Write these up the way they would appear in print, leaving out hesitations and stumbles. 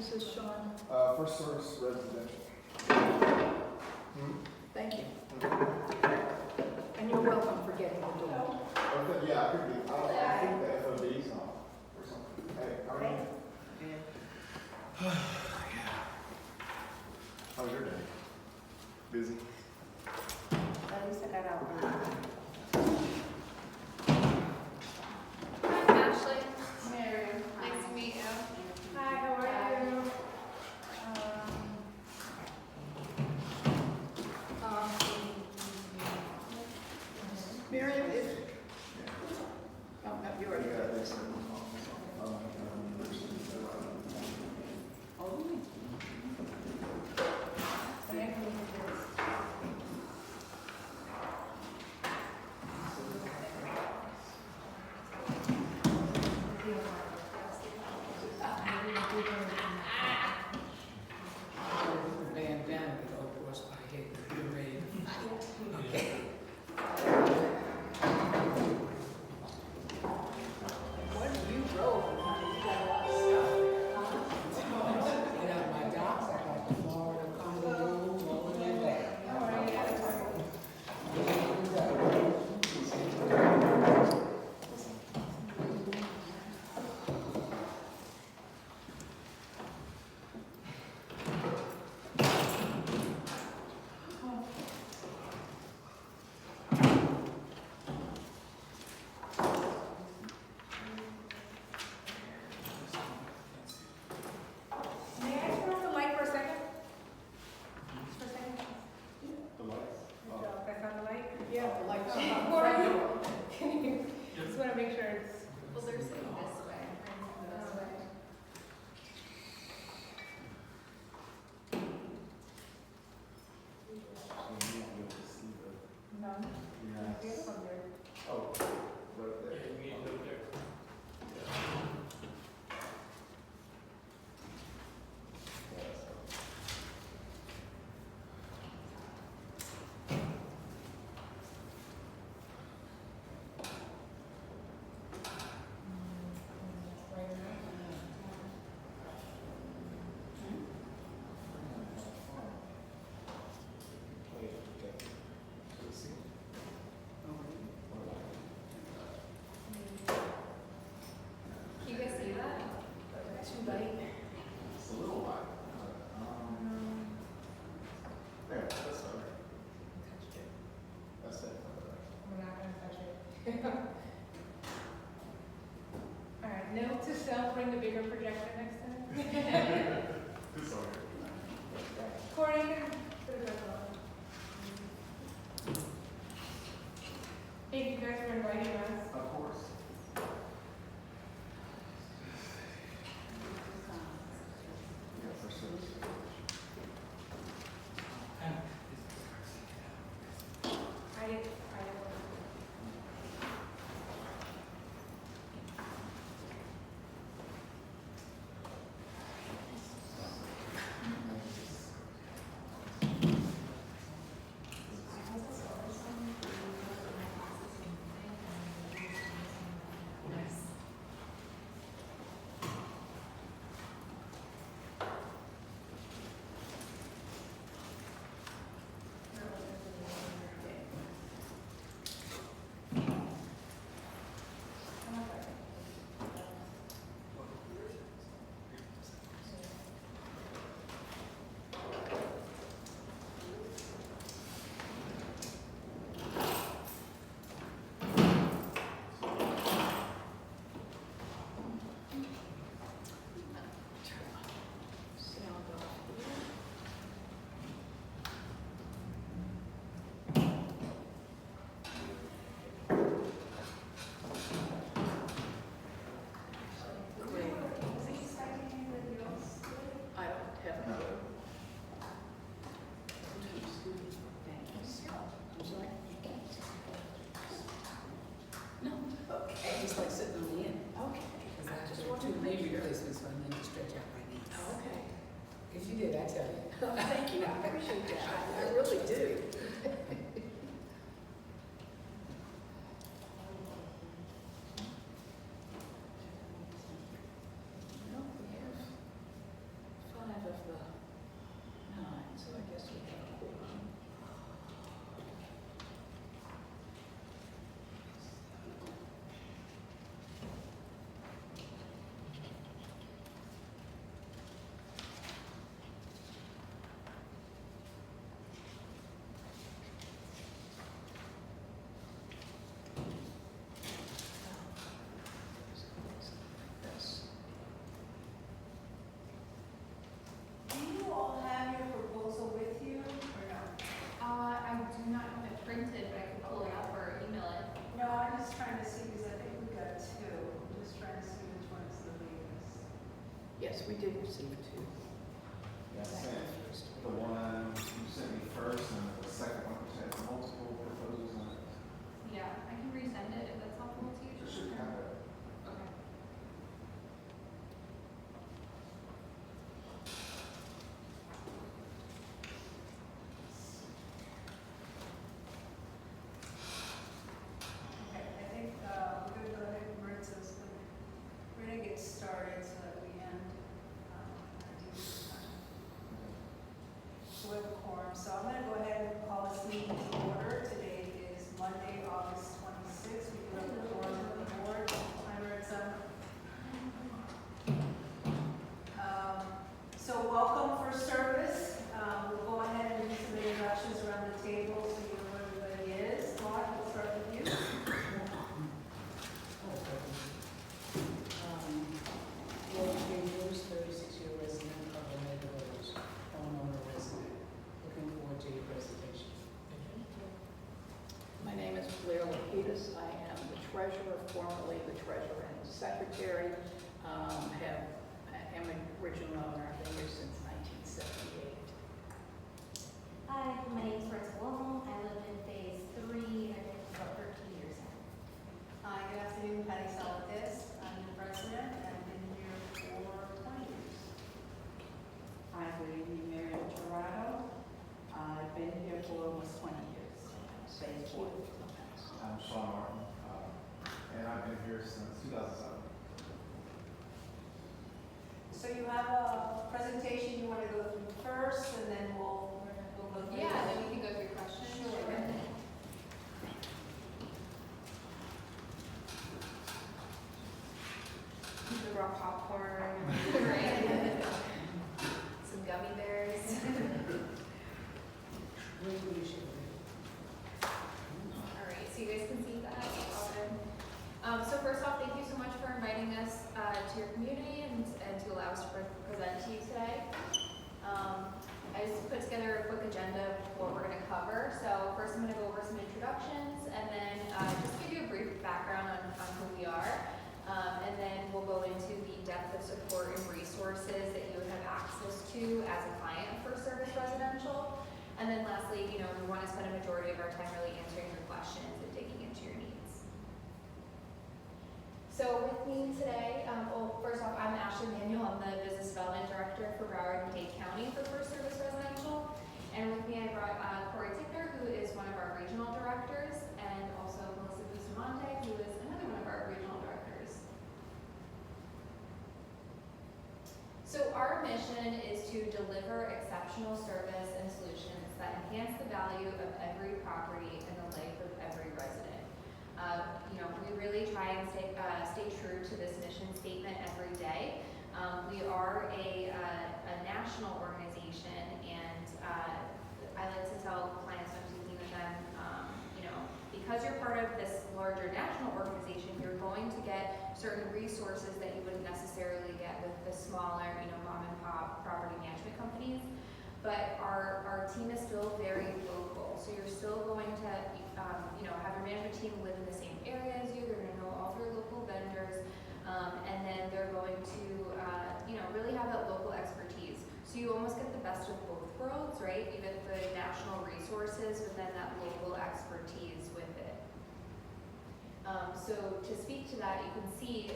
is this, Sean? FirstService residential. Thank you. And you're welcome for getting the door. Okay, yeah, I could be, I think the FOD's on or something. Hey, how are you? Yeah. How was your day? Busy? At least I got out. Hi, Ashley. Mary. Nice to meet you. Hi, how are you? Miriam is, oh, no, you're already Yeah, there. they said, Bandana, of course, I hate the rain. What you drove, honey, you got a lot of stuff. Get out my docks, I got the Florida Congo rolling in there. May I turn on the light for a second? Just for a second? the lights. Good job. That's on the light? Yeah, the lights. Just want to make sure it's. Well, they're sitting this way. This way. No. Yeah. It's from there. Oh, right there. Can you guys see that? Too late. It's a little light. There, that's all right. That's it. We're not gonna touch it. All right, note to self, bring the bigger projector next time. It's all right. Corey, you can put it back on. Thank you guys for inviting us. Of course. Yeah, FirstService. I don't have a clue. I'm sorry? No, okay, just like sitting on the end. Okay. Because I just want two knee replacements, so I need to stretch out my knees. Okay. If you did, I tell you. Thank you, I appreciate that, I really do. No, we have Yes, we did receive two. Yeah, I sent the one you sent me first and the second one which has multiple proposals on it. Yeah, I can resend it if that's helpful to you. It should have it. Okay. Okay, I think, we're gonna go ahead and we're gonna get started so that we end, our decent time. So we have a quorum, so I'm gonna go ahead and call this meeting to order. Today is Monday, August 26th. We do have a quorum of the board, timer is up. So welcome FirstService. We'll go ahead and do some introductions around the table so you know where everybody is. Mark, we'll start with you. Well, Chambers, 36-year resident of the neighborhood, homeowner resident. Looking forward to your presentation. My name is Blair Lapidus. I am the treasurer, formerly the treasurer and secretary. I am an original owner. I've been here since 1978. Hi, my name is Rosa Wilhelm. I live in phase 3. I've been for about 13 years now. Hi, good afternoon, Patty Salatis. I'm the president and I've been here for 20 years. Hi, good evening, Mary Torado. I've been here for almost 20 years. Phase 4. I'm Sean Martin, and I've been here since 2007. So you have a presentation you want to go through first and then we'll go through. Yeah, then we can go through questions. Sure. We brought popcorn. Right. Some gummy bears. Where do you should All right, so you guys can see that. All good. So first off, thank you so much for inviting us to your community and to allow us to present to you today. I just put together a quick agenda of what we're going to cover. So first I'm going to go over some introductions and then just give you a brief background on who we are. And then we'll go into the depth of support and resources that you would have access to as a client of FirstService Residential. And then lastly, we want to spend a majority of our time really answering your questions and digging into your needs. So with me today, first off, I'm Ashley Manuel. I'm the Business Development Director for Broward and Dade County for FirstService Residential. And with me I brought Corey Tickner, who is one of our regional directors, and also Melissa Bustamante, who is another one of our regional directors. So our mission is to deliver exceptional service and solutions that enhance the value of every property and the life of every resident. We really try and stay true to this mission statement every day. We are a national organization, and I like to tell clients when I'm speaking with them, because you're part of this larger national organization, you're going to get certain resources that you wouldn't necessarily get with the smaller, mom and pop property management companies. But our team is still very local, so you're still going to, have your management team live in the same area as you. They're going to know all of your local vendors, and then they're going to, really have that local expertise. So you almost get the best of both worlds, right? You get the national resources, but then that local expertise with it. So to speak to that, you can see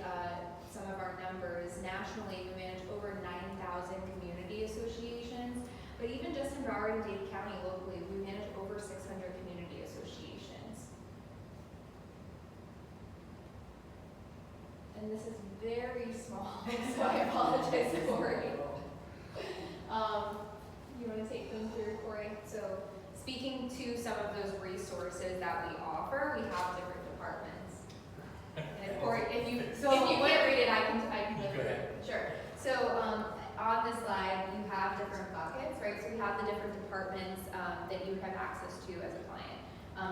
some of our numbers. Nationally, we manage over 9,000 community associations, but even just in Broward and Dade County locally, we manage over 600 community associations. And this is very small, so I apologize for it. You want to take them through, Corey? So speaking to some of those resources that we offer, we have different departments. And Corey, if you can't read it, I can go through it. Sure. So on this slide, you have different buckets, right? So we have the different departments that you have access to as a client.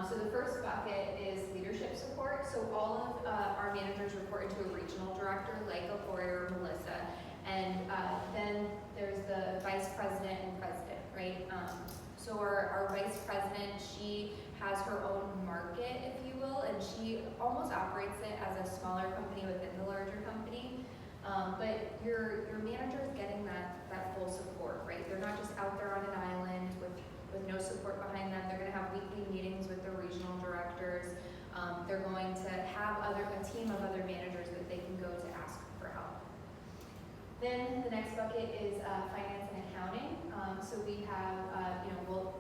So the first bucket is leadership support. So all of our managers report into a regional director, like a Corey or Melissa. And then there's the vice president and president, right? So our vice president, she has her own market, if you will, and she almost operates it as a smaller company within the larger company. But your manager is getting that full support, right? They're not just out there on an island with no support behind them. They're gonna have weekly meetings with their regional directors. They're going to have a team of other managers that they can go to ask for help. Then the next bucket is finance and accounting. So we have,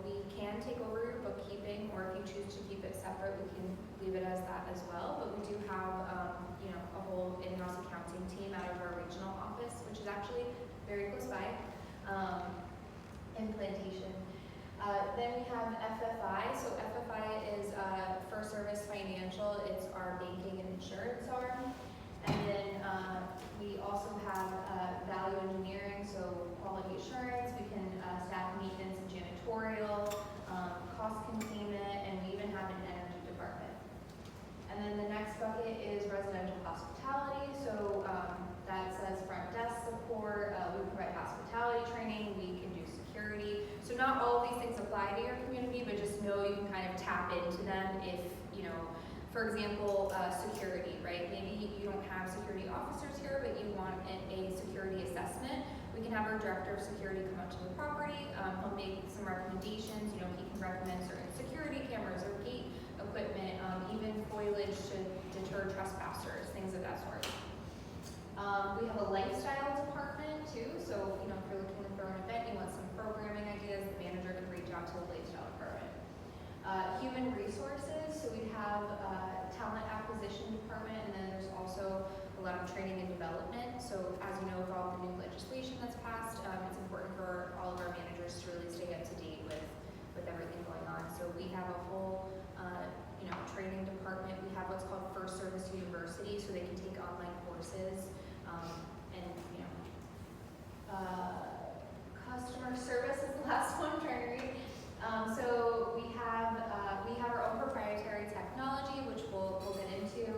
we can take over your bookkeeping, or if you choose to keep it separate, we can leave it as that as well. But we do have, a whole in-house accounting team out of our regional office, which is actually very close by, in Plantation. Then we have FFI. So FFI is FirstService Financial. It's our banking and insurance arm. And then we also have value engineering, so quality assurance. We can staff maintenance and janitorial, cost containment, and we even have an energy department. And then the next bucket is residential hospitality. So that says front desk support. We provide hospitality training. We can do security. So not all of these things apply to your community, but just know you can kind of tap into them if, for example, security, right? Maybe you don't have security officers here, but you want a security assessment. We can have our director of security come up to the property. He'll make some recommendations. He can recommend certain security cameras or gate equipment, even foliage to deter trespassers, things of that sort. We have a lifestyle department too. So, if you're looking for an event, you want some programming ideas, the manager can reach out to the lifestyle department. Human resources, so we have talent acquisition department, and then there's also a lot of training and development. So as you know, with all the new legislation that's passed, it's important for all of our managers to really stay up to date with everything going on. So we have a whole training department. We have what's called FirstService University, so they can take online courses, and customer service is the last one I'm trying to read. So we have our own proprietary technology, which we'll get into.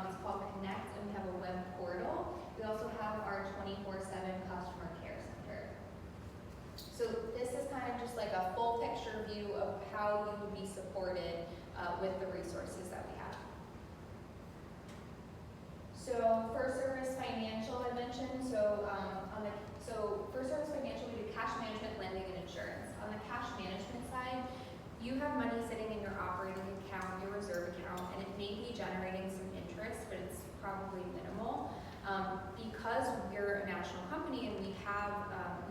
It's called Connect, and we have a web portal. We also have our 24/7 customer care center. So this is kind of just like a full picture view of how you would be supported with the resources that we have. So FirstService Financial, I mentioned. So FirstService Financial, we do cash management, lending, and insurance. On the cash management side, you have money sitting in your operating account, your reserve account, and it may be generating some interest, but it's probably minimal. Because we're a national company and we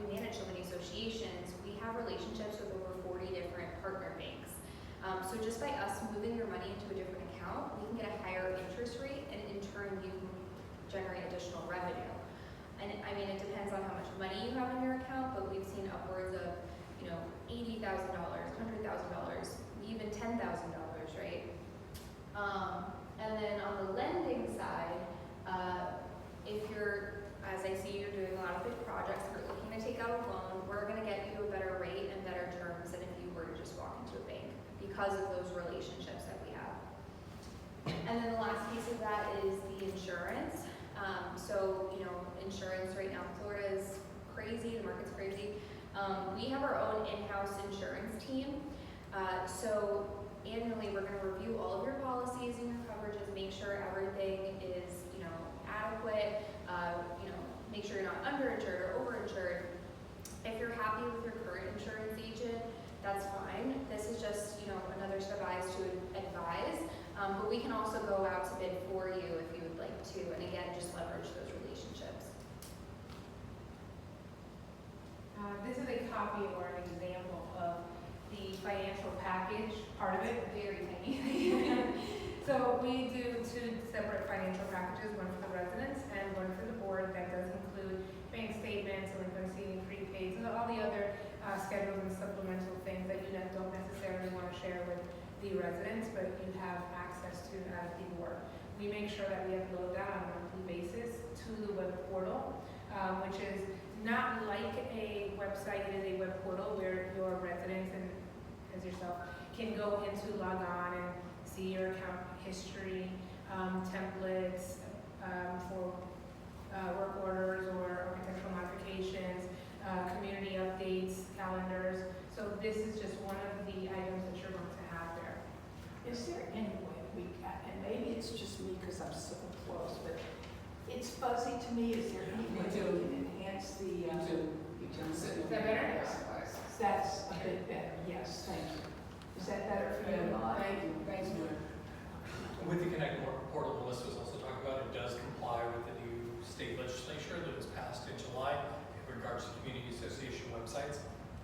manage so many associations, we have relationships with over 40 different partner banks. So just by us moving your money into a different account, we can get a higher interest rate, and in turn you can generate additional revenue. And it depends on how much money you have in your account, but we've seen upwards of, $80,000, $100,000, even $10,000, right? And then on the lending side, if you're, as I see you're doing a lot of big projects, if you're looking to take out a loan, we're gonna get you a better rate and better terms than if you were to just walk into a bank because of those relationships that we have. And then the last piece of that is the insurance. Insurance right now in Florida is crazy, the market's crazy. We have our own in-house insurance team. So annually we're going to review all of your policies and your coverages, make sure everything is, adequate, make sure you're not underinsured or overinsured. If you're happy with your current insurance agent, that's fine. This is just, another set of eyes to advise. But we can also go out to bid for you if you would like to, and again, just leverage those relationships. This is a copy or an example of the financial package, part of it. Very tiny. So we do 2 separate financial packages, one for the residents and one for the board. That does include bank statements, delinquency, prepaids, and all the other schedules and supplemental things that you don't necessarily want to share with the residents, but you have access to as the board. We make sure that we upload that on a monthly basis to the web portal, which is not like a website. It is a web portal where your residents and as yourself can go into, log on, and see your account history, templates for work orders or architectural modifications, community updates, calendars. So this is just one of the items that you're going to have there. Is there any way and maybe it's just me because I'm so close, but it's fuzzy to me. Is there any way we can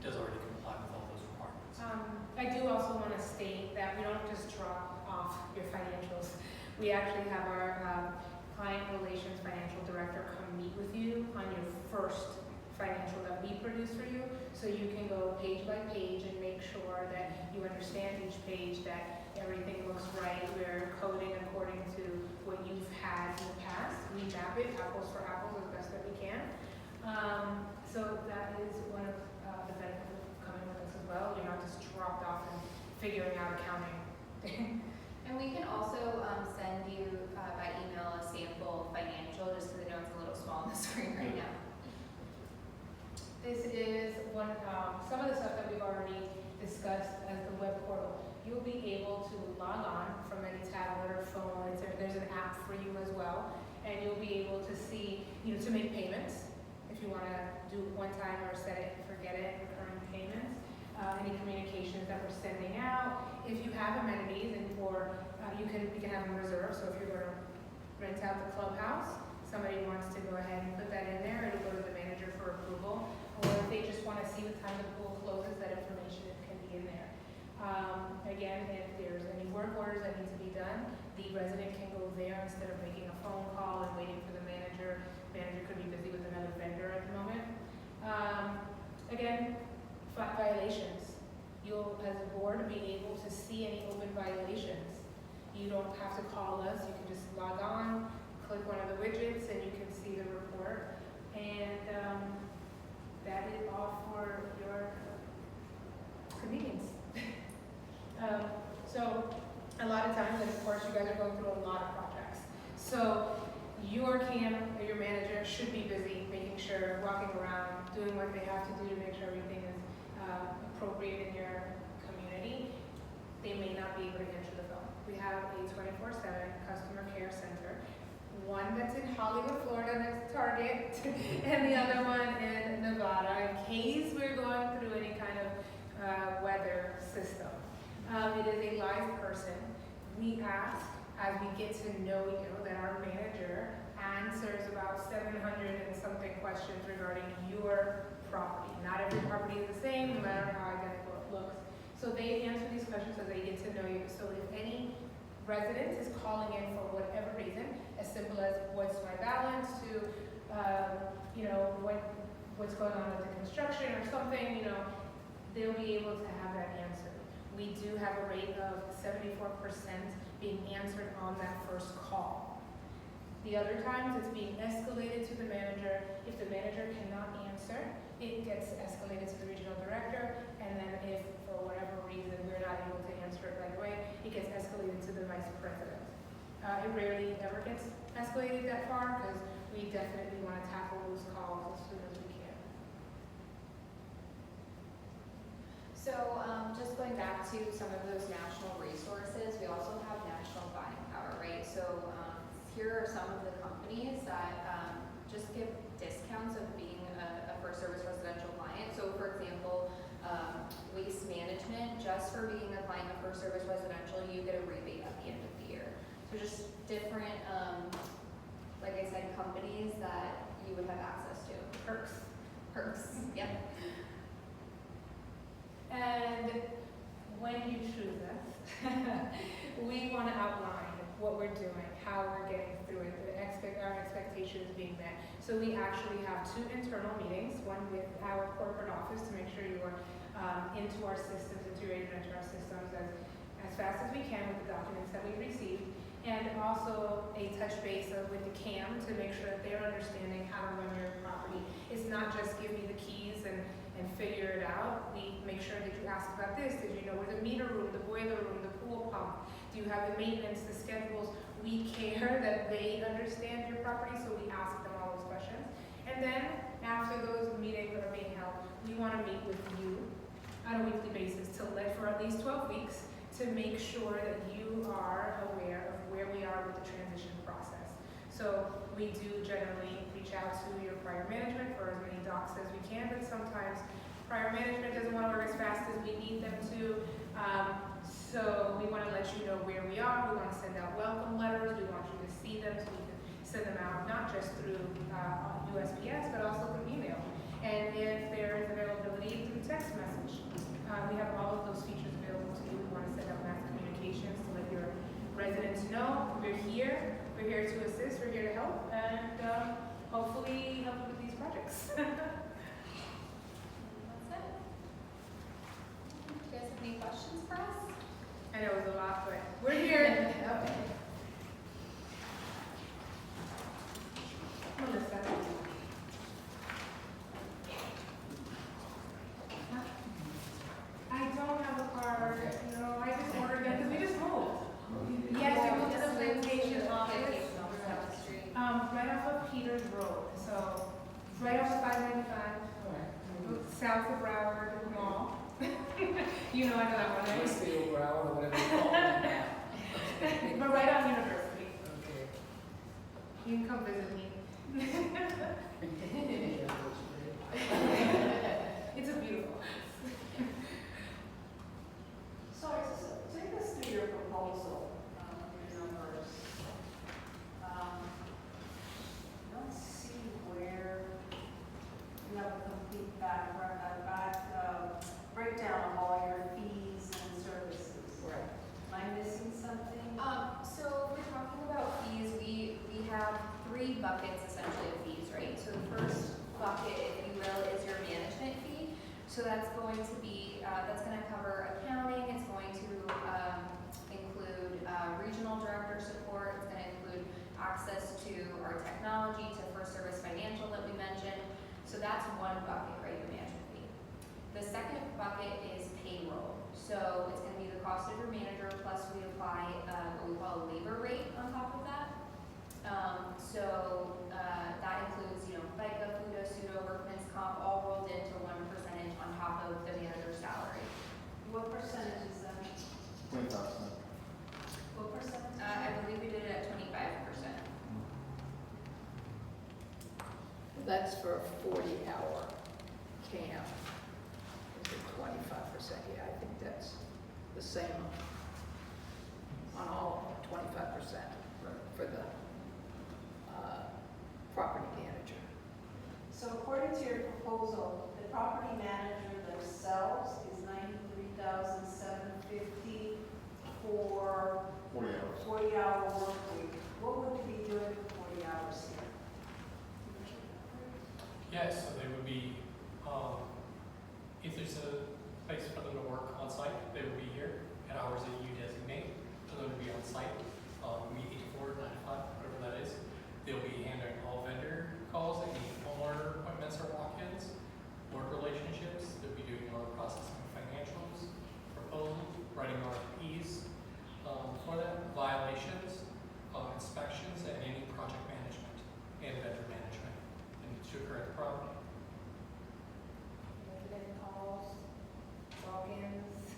does already comply with all those requirements. I do also want to state that we don't just drop off your financials. We actually have our client relations financial director come meet with you on your first financial that we produce for you, so you can go page by page and make sure that you understand each page, that everything looks right. We're coding according to what you've had in the past. We map it apples for apples as best that we can. So that is one of the benefits of coming with us as well. You're not just dropped off and figuring out accounting. And we can also send you by email a sample financial, just because I know it's a little small on the screen right now. This is one, some of the stuff that we've already discussed as the web portal. You'll be able to log on from any tablet or phone. There's an app for you as well, and you'll be able to see, to make payments if you want to do it one time or set it and forget it, recurring payments. Any communications that we're sending out. If you have amenities or we can have them reserved. So if you're going to rent out the clubhouse, somebody wants to go ahead and put that in there, it'll go to the manager for approval. Or if they just want to see what time the pool closes, that information can be in there. Again, if there's any work orders that need to be done, the resident can go there instead of making a phone call and waiting for the manager. Manager could be busy with another vendor at the moment. Again, violations. You'll, as a board, be able to see any open violations. You don't have to call us. You can just log on, click one of the widgets, and you can see the report. And that is all for your convenience. So a lot of times, and of course, you guys are going through a lot of projects. So your CAM or your manager should be busy making sure, walking around, doing what they have to do to make sure everything is appropriate in your community. They may not be able to answer the phone. We have a 24/7 customer care center, one that's in Hollywood, Florida, next to Target, and the other one in Nevada, in case we're going through any kind of weather system. It is a live person. We ask, as we get to know you, that our manager answers about 700 and something questions regarding your property. Not every property is the same, no matter how identical it looks. So they answer these questions as they get to know you. So if any resident is calling in for whatever reason, as simple as what's my balance to, what's going on with the construction or something, they'll be able to have that answered. We do have a rate of 74% being answered on that first call. The other times it's being escalated to the manager. If the manager cannot answer, it gets escalated to the regional director, and then if for whatever reason we're not able to answer it right away, it gets escalated to the vice president. It rarely ever gets escalated that far because we definitely want to tackle those calls as soon as we can. So just going back to some of those national resources, we also have national buying power, right? So here are some of the companies that just give discounts of being a FirstService residential client. So for example, Waste Management, just for being a client of FirstService residential, you get a rebate at the end of the year. So just different, like I said, companies that you would have access to. Perks, yep. And when you choose us, we want to outline what we're doing, how we're getting through it, our expectations being met. So we actually have 2 internal meetings, one with our corporate office to make sure you are into our systems, integrated into our systems as fast as we can with the documents that we received, and also a touch base with the CAM to make sure that they're understanding how to run your property. It's not just give me the keys and figure it out. We make sure that you ask about this. Did you know where the meter room, the boiler room, the pool pump? Do you have the maintenance, the schedules? We care that they understand your property, so we ask them all those questions. And then after those meetings are being held, we want to meet with you on a weekly basis for at least 12 weeks to make sure that you are aware of where we are with the transition process. So we do generally reach out to your prior management for as many docs as we can, but sometimes prior management doesn't want to work as fast as we need them to. So we want to let you know where we are. We want to send out welcome letters. We want you to see them so we can send them out not just through USPS, but also through email. And if there is availability through text message, off $5.95, All right. south of Broward Mall. You know I know that one, right? Westfield, Broward, or whatever you call it now. But right on University. Okay. You can come visit me. Yeah, It's a beautiful place. So take us through your proposal, your numbers. I don't see where you have a complete breakdown of all your fees and services. Right. Am I missing something? So if we're talking about fees, we have three buckets essentially of fees, right? So the first bucket, if you will, is your management fee. So that's going to be, that's gonna cover accounting, it's going to include regional director support, it's gonna include access to our technology, to FirstService Financial that we mentioned. So that's one bucket, right, your management fee. The second bucket is payroll. So it's gonna be the cost of your manager, plus we apply what we call a labor rate on top of that. That includes, FICA, FUTA, SUDO, workman's comp, all rolled into 1% on top of the manager's salary. What percentage is that? 25%. What percentage? I believe we did it at 25%. That's for a 40-hour camp. Is it 25%? Yeah, I think that's the same on all of them, 25% for the property manager. So according to your proposal, the property manager themselves is $93,750 for 40 hours. 40-hour work week. What would you be doing for 40 hours here? Yes, so they would be, if there's a place for them to work on site, they would be here at hours that you designate for them to be on site, maybe 8 to 4, 9 to 5, whatever that is. They'll be handling all vendor calls, any homeowner appointments or walk-ins, work relationships. They'll be doing all the processing of financials, proposals, writing RFPs for them, violations, inspections, and any project management and vendor management that needs to occur at the property. Resident calls, walk-ins.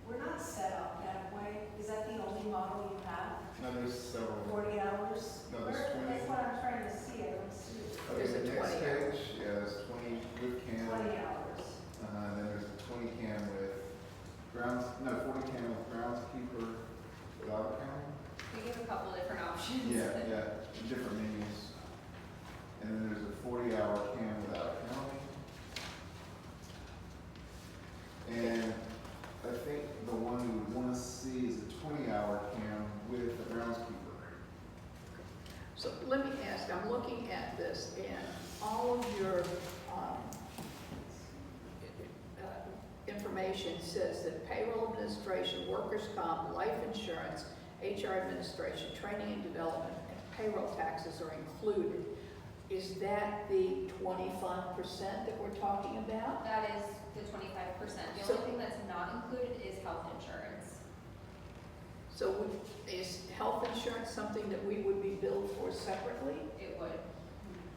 We're not set up that way. Is that the only model you have? No, there's several. 40 hours? No, there's Where- 20. That's what I'm trying to see. I don't see it. Okay, There's a the next 20 hours. page, yeah, there's 20 with cam. 20 hours. Then there's a 20 cam with 40 cam with groundskeeper without accounting. We give a couple different options. Yeah, different menus. And then there's a 40-hour cam without accounting. And I think the one we would want to see is a 20-hour cam with a groundskeeper. So let me ask, I'm looking at this and all of your information says that payroll administration, workers' comp, life insurance, HR administration, training and development, and payroll taxes are included. Is that the 25% that we're talking about? That is the 25%. The So- only thing that's not included is health insurance. So is health insurance something that we would be billed for separately? It would.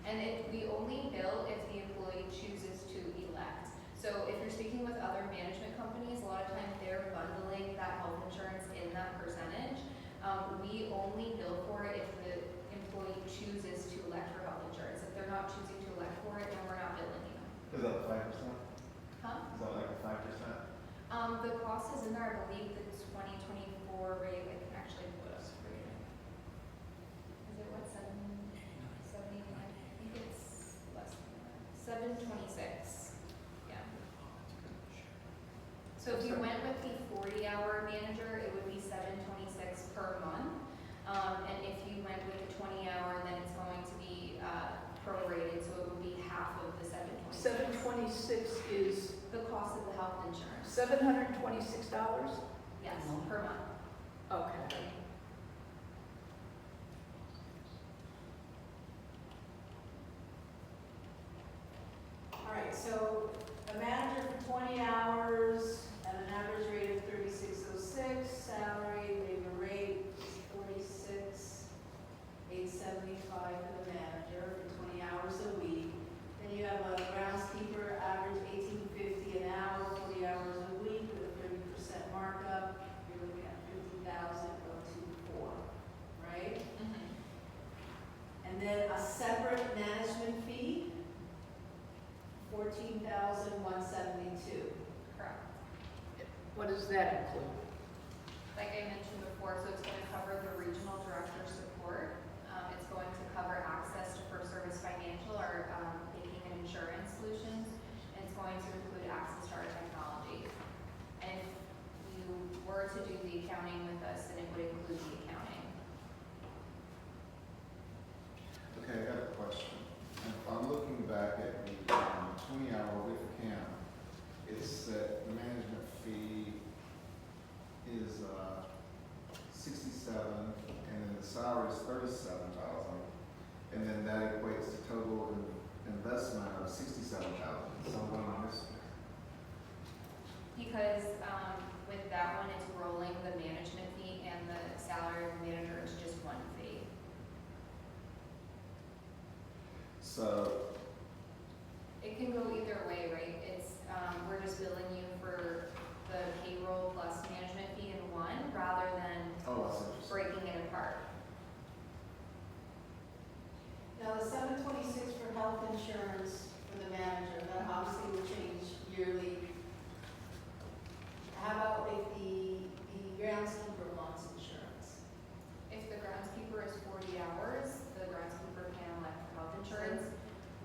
And we only bill if the employee chooses to elect. So if you're speaking with other management companies, a lot of times they're bundling that health insurance in that percentage. We only bill for it if the employee chooses to elect for health insurance. If they're not choosing to elect for it, then we're not billing you. Is that 5%? Huh? Is that like a 5%? The cost is in there, I believe the 2024 rate, I can actually put us for you. Is it what, 779? I think it's less than that. 726, yeah. So if you went with the 40-hour manager, it would be 726 per month. And if you went with the 20-hour, then it's going to be prorated, so it would be half of the 726. 726 is The cost of the health insurance, $726? yes, per month. Okay. All right, so a manager for 20 hours at an average rate of 36.06, salary, labor rate is 46,875. And then a separate management fee, $14,172. Correct. What does that include? Like I mentioned before, so it's gonna cover the regional director support. It's going to cover access to FirstService Financial, our banking and insurance solutions. And it's going to include access to our technology. And if you were to do the accounting with us, then it would include the accounting. Okay, I got a question. If I'm looking back at the 20-hour with camp, it's that the management fee is 67, and then the salary is 37,000, and then that equates to total investment of 67,000. So what am I missing? Because with that one, it's rolling the management fee and the salary of the manager is just one fee. So, It can go either way, right? It's, we're just billing you for the payroll plus management fee in one, rather than oh, that's interesting. breaking it apart. Now, the $726 for health insurance for the manager, that obviously will change yearly. How about if the groundskeeper wants insurance? If the groundskeeper is 40 hours, the groundskeeper can elect health insurance.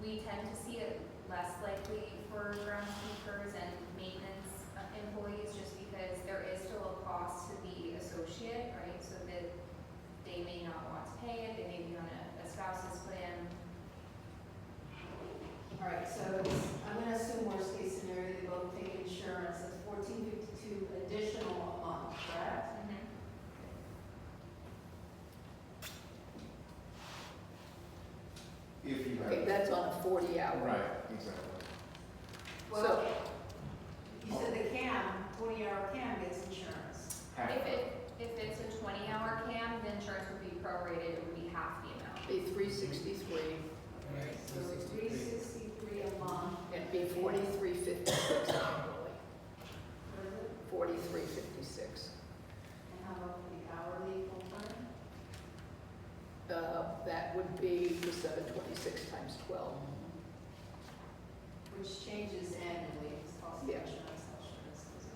We tend to see it less likely for groundskeepers and maintenance employees, just because there is still a cost to the associate, right? So that they may not want to pay it, they may be on a spouse's plan. All right, so I'm gonna assume worst case scenario, they both take insurance, that's $14.52 additional a month, correct? If you have. Okay, that's on a 40-hour. Right, exactly. Well, you said the CAM, 20-hour CAM gets insurance. Half of it. If it's a 20-hour CAM, the insurance would be prorated, it would be half the amount. Be 363, Right, So $363 a month. and be 4356 annually. What is it? 4356. And how about the hourly full-time? That would be the 726 times 12. Which changes annually, it's cost of Yeah. insurance goes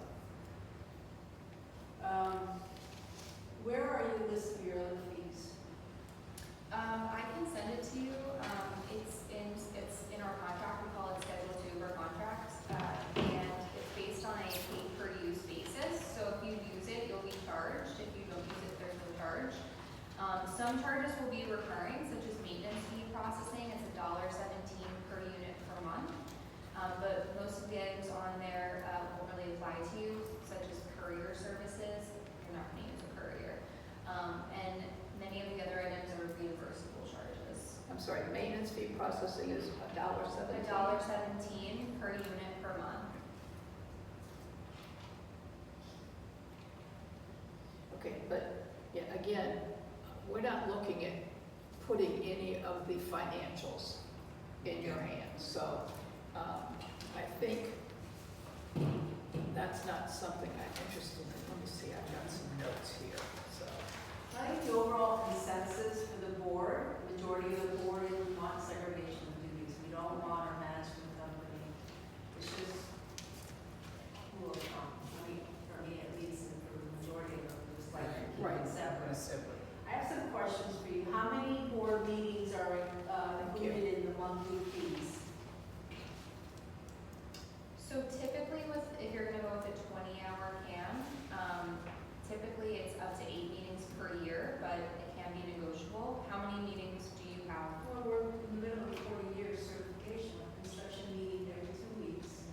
up. Where are you listing your other fees? I can send it to you. It's in our contract. We call it Schedule 2 of our contract. And it's based on a pay-per-use basis. So if you use it, you'll be charged. If you don't use it, there's no charge. Some charges will be recurring, such as maintenance fee processing. It's $1.17 per unit per month. But most of the items on there won't really apply to you, such as courier services. You're not going to use a courier. And many of the other items are reimbursable charges. I'm sorry, maintenance fee processing is $1.17. $1.17 per unit per month. Okay, but yeah, again, we're not looking at putting any of the financials in your hands. So I think that's not something I'm interested in. Let me see, I've got some notes here. So I think the overall consensus for the board, majority of the board, is we want segregation of duties. We don't want our management company. It's just rule of thumb. I mean, for me at least, and for the majority of them, it's like keep Right. it separate. separate. I have some questions for you. How many board meetings are included in the monthly fees? So typically if you're gonna go with a 20-hour CAM, typically it's up to 8 meetings per year, but it can be negotiable. How many meetings do you have? Well, we're in the middle of a 40-year certification, a construction meeting every 2 weeks.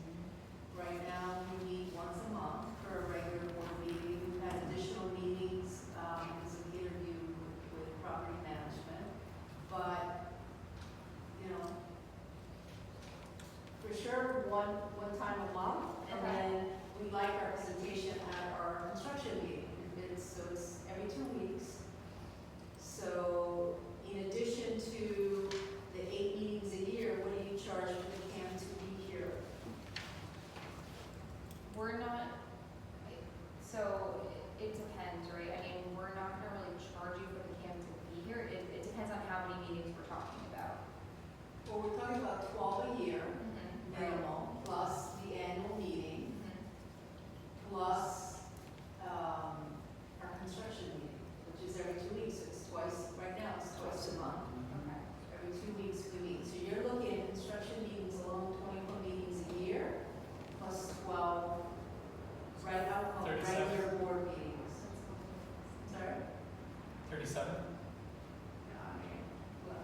Right now, we meet once a month for a regular board meeting. We've had additional meetings, because of the interview with property management. But, you know, for sure, one time a month. And Okay. then we like our presentation at our construction meeting. So it's every 2 weeks. So in addition to the 8 meetings a year, what do you charge for the CAM to be here? We're not, so it depends, right? I mean, we're not gonna really charge you for the CAM to be here. It depends on how many meetings we're talking about 12 a year, Mhm. minimum, plus the annual meeting, Mhm. plus, our construction meeting, which is every 2 weeks, it's twice, right now, it's twice a month. Okay. Every 2 weeks we meet, so you're looking at construction meetings alone, 24 meetings a year, plus 12 regular board meetings. Sorry? 37? I mean, what,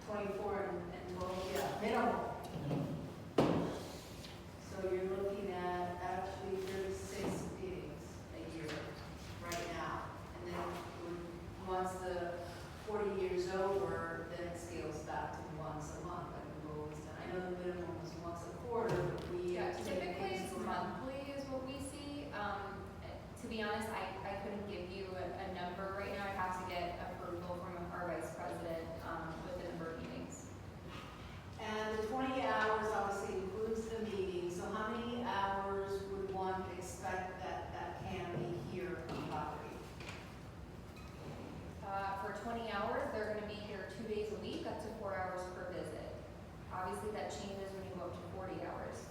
24 and 12, yeah, minimum. So you're looking at actually 36 meetings a year right now. And then once the 40 years over, then it scales back to once a month, like we've always done. I know the minimum is once a quarter, but we. Yeah, typically it's monthly is what we see. To be honest, I couldn't give you a number right now. I'd have to get approval from our vice president, with the number of meetings. And the 20 hours obviously includes the meeting, so how many hours would one expect that can be here on property? For 20 hours, they're gonna be here 2 days a week, up to 4 hours per visit. Obviously, that changes when you go up to 40 hours.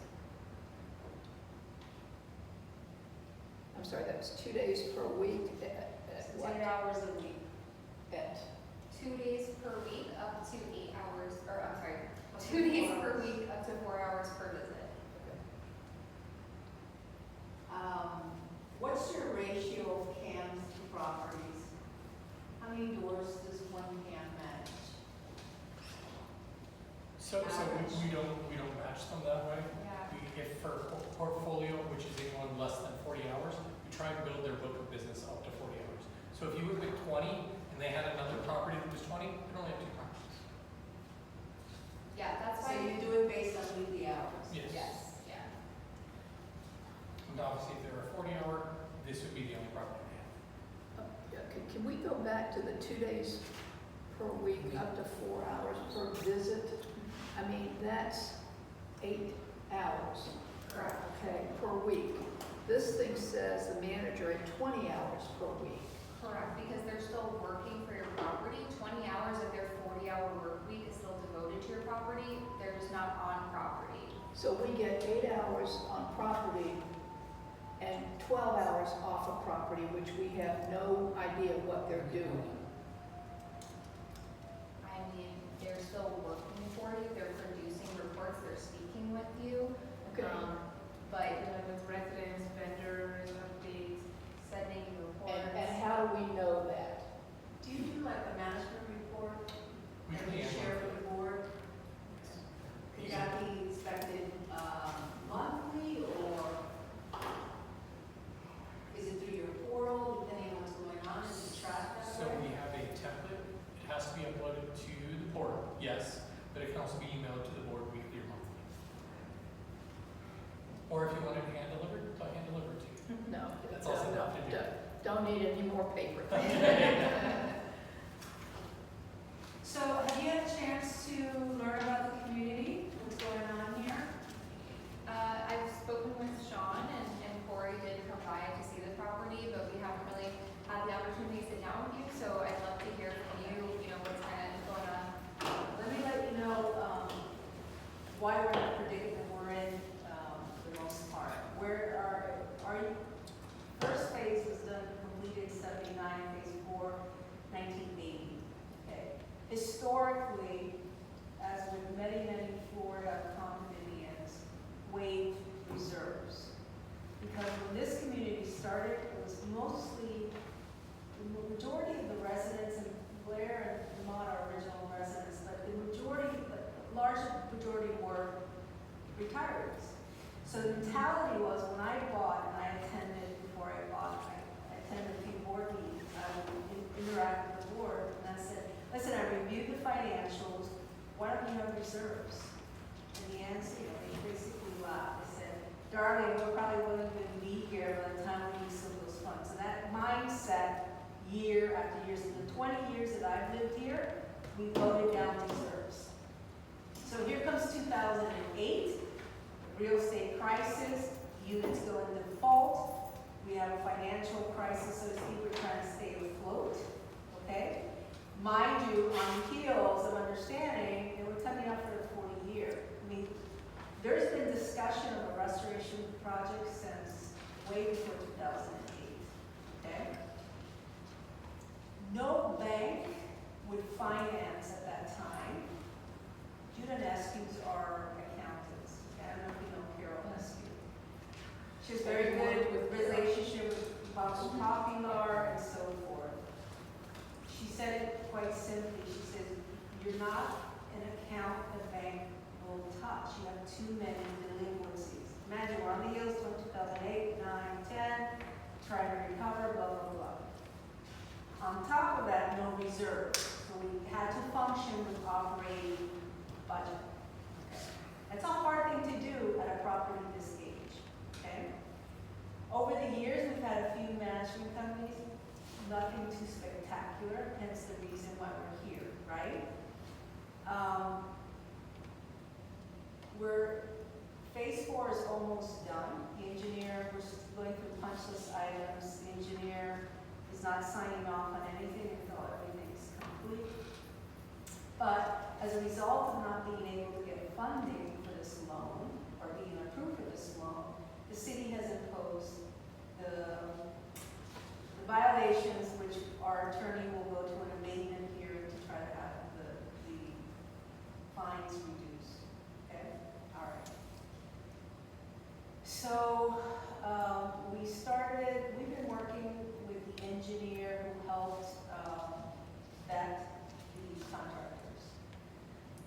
I'm sorry, that was 2 days per week at what? 10 hours a week. At 2 days per week, up to 8 hours, or I'm sorry, 2 days per week, up to 4 hours per visit. What's your ratio of cams to properties? How many doors does one cam manage? So we don't match them that way. Yeah. If for portfolio, which is anyone less than 40 hours, we try and build their book of business up to 40 hours. So if you were with 20 and they had another property that was 20, they'd only have 2 properties. Yeah, that's So why. you do it based on weekly hours? Yes. Yes, yeah. And obviously, if they're a 40-hour, this would be the only property they have. Yeah, can we go back to the 2 days per week, up to 4 hours per visit? I mean, that's 8 hours. Correct. Okay, per week. This thing says the manager at 20 hours per week. Correct, because they're still working for your property. 20 hours of their 40-hour work week is still devoted to your property. They're just not on property. So we get 8 hours on property and 12 hours off of property, which we have no idea what they're doing. I mean, they're still working for you. They're producing reports. They're speaking with you. Okay. But With residents, vendors, updates, sending reports. And how do we know that? Do you do like a management report We that do you the share annual. with the board? Is that being expected monthly, or is it through your portal, depending on what's going on, and you track that? So we have a template. It has to be uploaded to the portal, yes, but it can also be emailed to the board weekly or monthly. Or if you want it hand delivered, they'll hand deliver it to you. No. That's also no, enough to do. Don't need any more paper. So have you had a chance to learn about the community, what's going on here? I've spoken with Sean and Corey did come by to see the property, but we haven't really had the opportunity to sit down with you, so I'd love to hear from you, what's kind of going on. Let me let you know why we're in the predicament we're in, for the most part. Where are you? First phase was done, completed 79, phase 4, 1980. Okay. Historically, as with many Florida condominiums, waived reserves. Because when this community started, it was mostly, the majority of the residents, and Blair and Mott are original residents, but the large majority were retirees. So the mentality was, when I bought, and I attended before I bought, I attended a few board meetings, I would interact with the board, and I said, listen, I reviewed the financials, why don't you have reserves? And the answer, they basically laughed. They said, darling, we probably wouldn't even be here by the time we use some of those funds. So that mindset, year after year, so the 20 years that I've lived here, we voted down reserves. So here comes 2008, real estate crisis, units go into default, we have a financial crisis, so to speak, we're trying to stay afloat, okay? Mind you, on the heels of understanding, they were coming up for the 40 Judah Neskew's our accountants. I don't know if you know Carol Neskew. She has very good relationship with Boston Popular and so forth. She said it quite simply. She says, you're not an account the bank will touch. You have too many delinquencies. Imagine we're on the heels from 2008, 9, 10, trying to recover, blah, blah, blah. On top of that, no reserves. So we had to function with operating budget. Okay. That's a hard thing to do at a property this age. Okay. Over the years, we've had a few management companies, nothing too spectacular, hence the reason why we're here, right? Phase 4 is almost done. The engineer, we're just going through punch list items. The engineer is not signing off on anything until everything's complete. But as a result of not being able to get funding for this loan, or being approved for this loan, the city has imposed the violations, which our attorney will go to an abatement hearing to try to have the fines reduced. Okay? All right. So we've been working with the engineer who helped vet the contractors.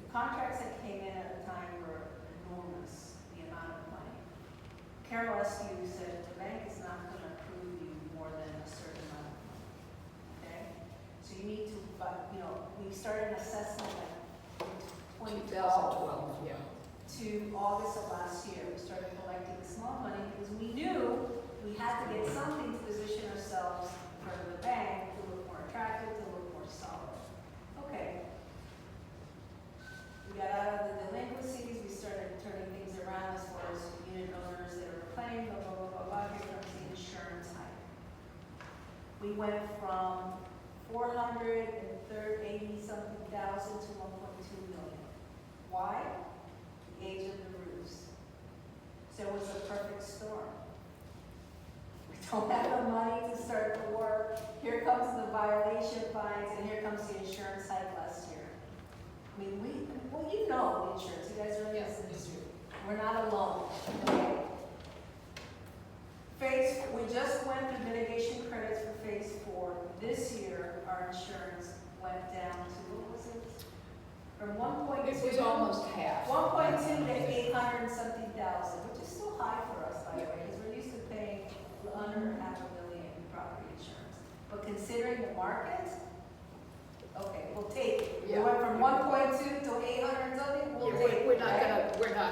The contracts that came in at the time were enormous, the amount of money. Carol Eskew said the bank is not going to approve you more than a certain amount of money. Okay? So you need to, we started an assessment in 2012. Yeah. To August of last year, we started collecting small money because we knew we had to get something to position ourselves in front of the bank to look more attractive, to look more solid. Okay. We got out of the delinquencies, we started turning things around as far as unit owners that are claiming, blah, blah, blah, blah, blah. Here comes the insurance hike. We went from 480-something thousand to 1.2 million. Why? The age of the roofs. So it was a perfect storm. We don't have the money to start the work. Here comes the violation fines, and here comes the insurance hike last year. I mean, you know the insurance. You guys are in this industry. We're not alone. Okay? We just went through mitigation credits for phase 4. This year, our insurance went down to, what was it? From 1.2. It was almost half. 1.2 to 800 and something thousand, which is still high for us, by the way, because we're used to paying under $500,000 in property insurance. But considering the market, okay, we'll take it. We Yeah. went from 1.2 to 800 and something, we'll take it. We're not right?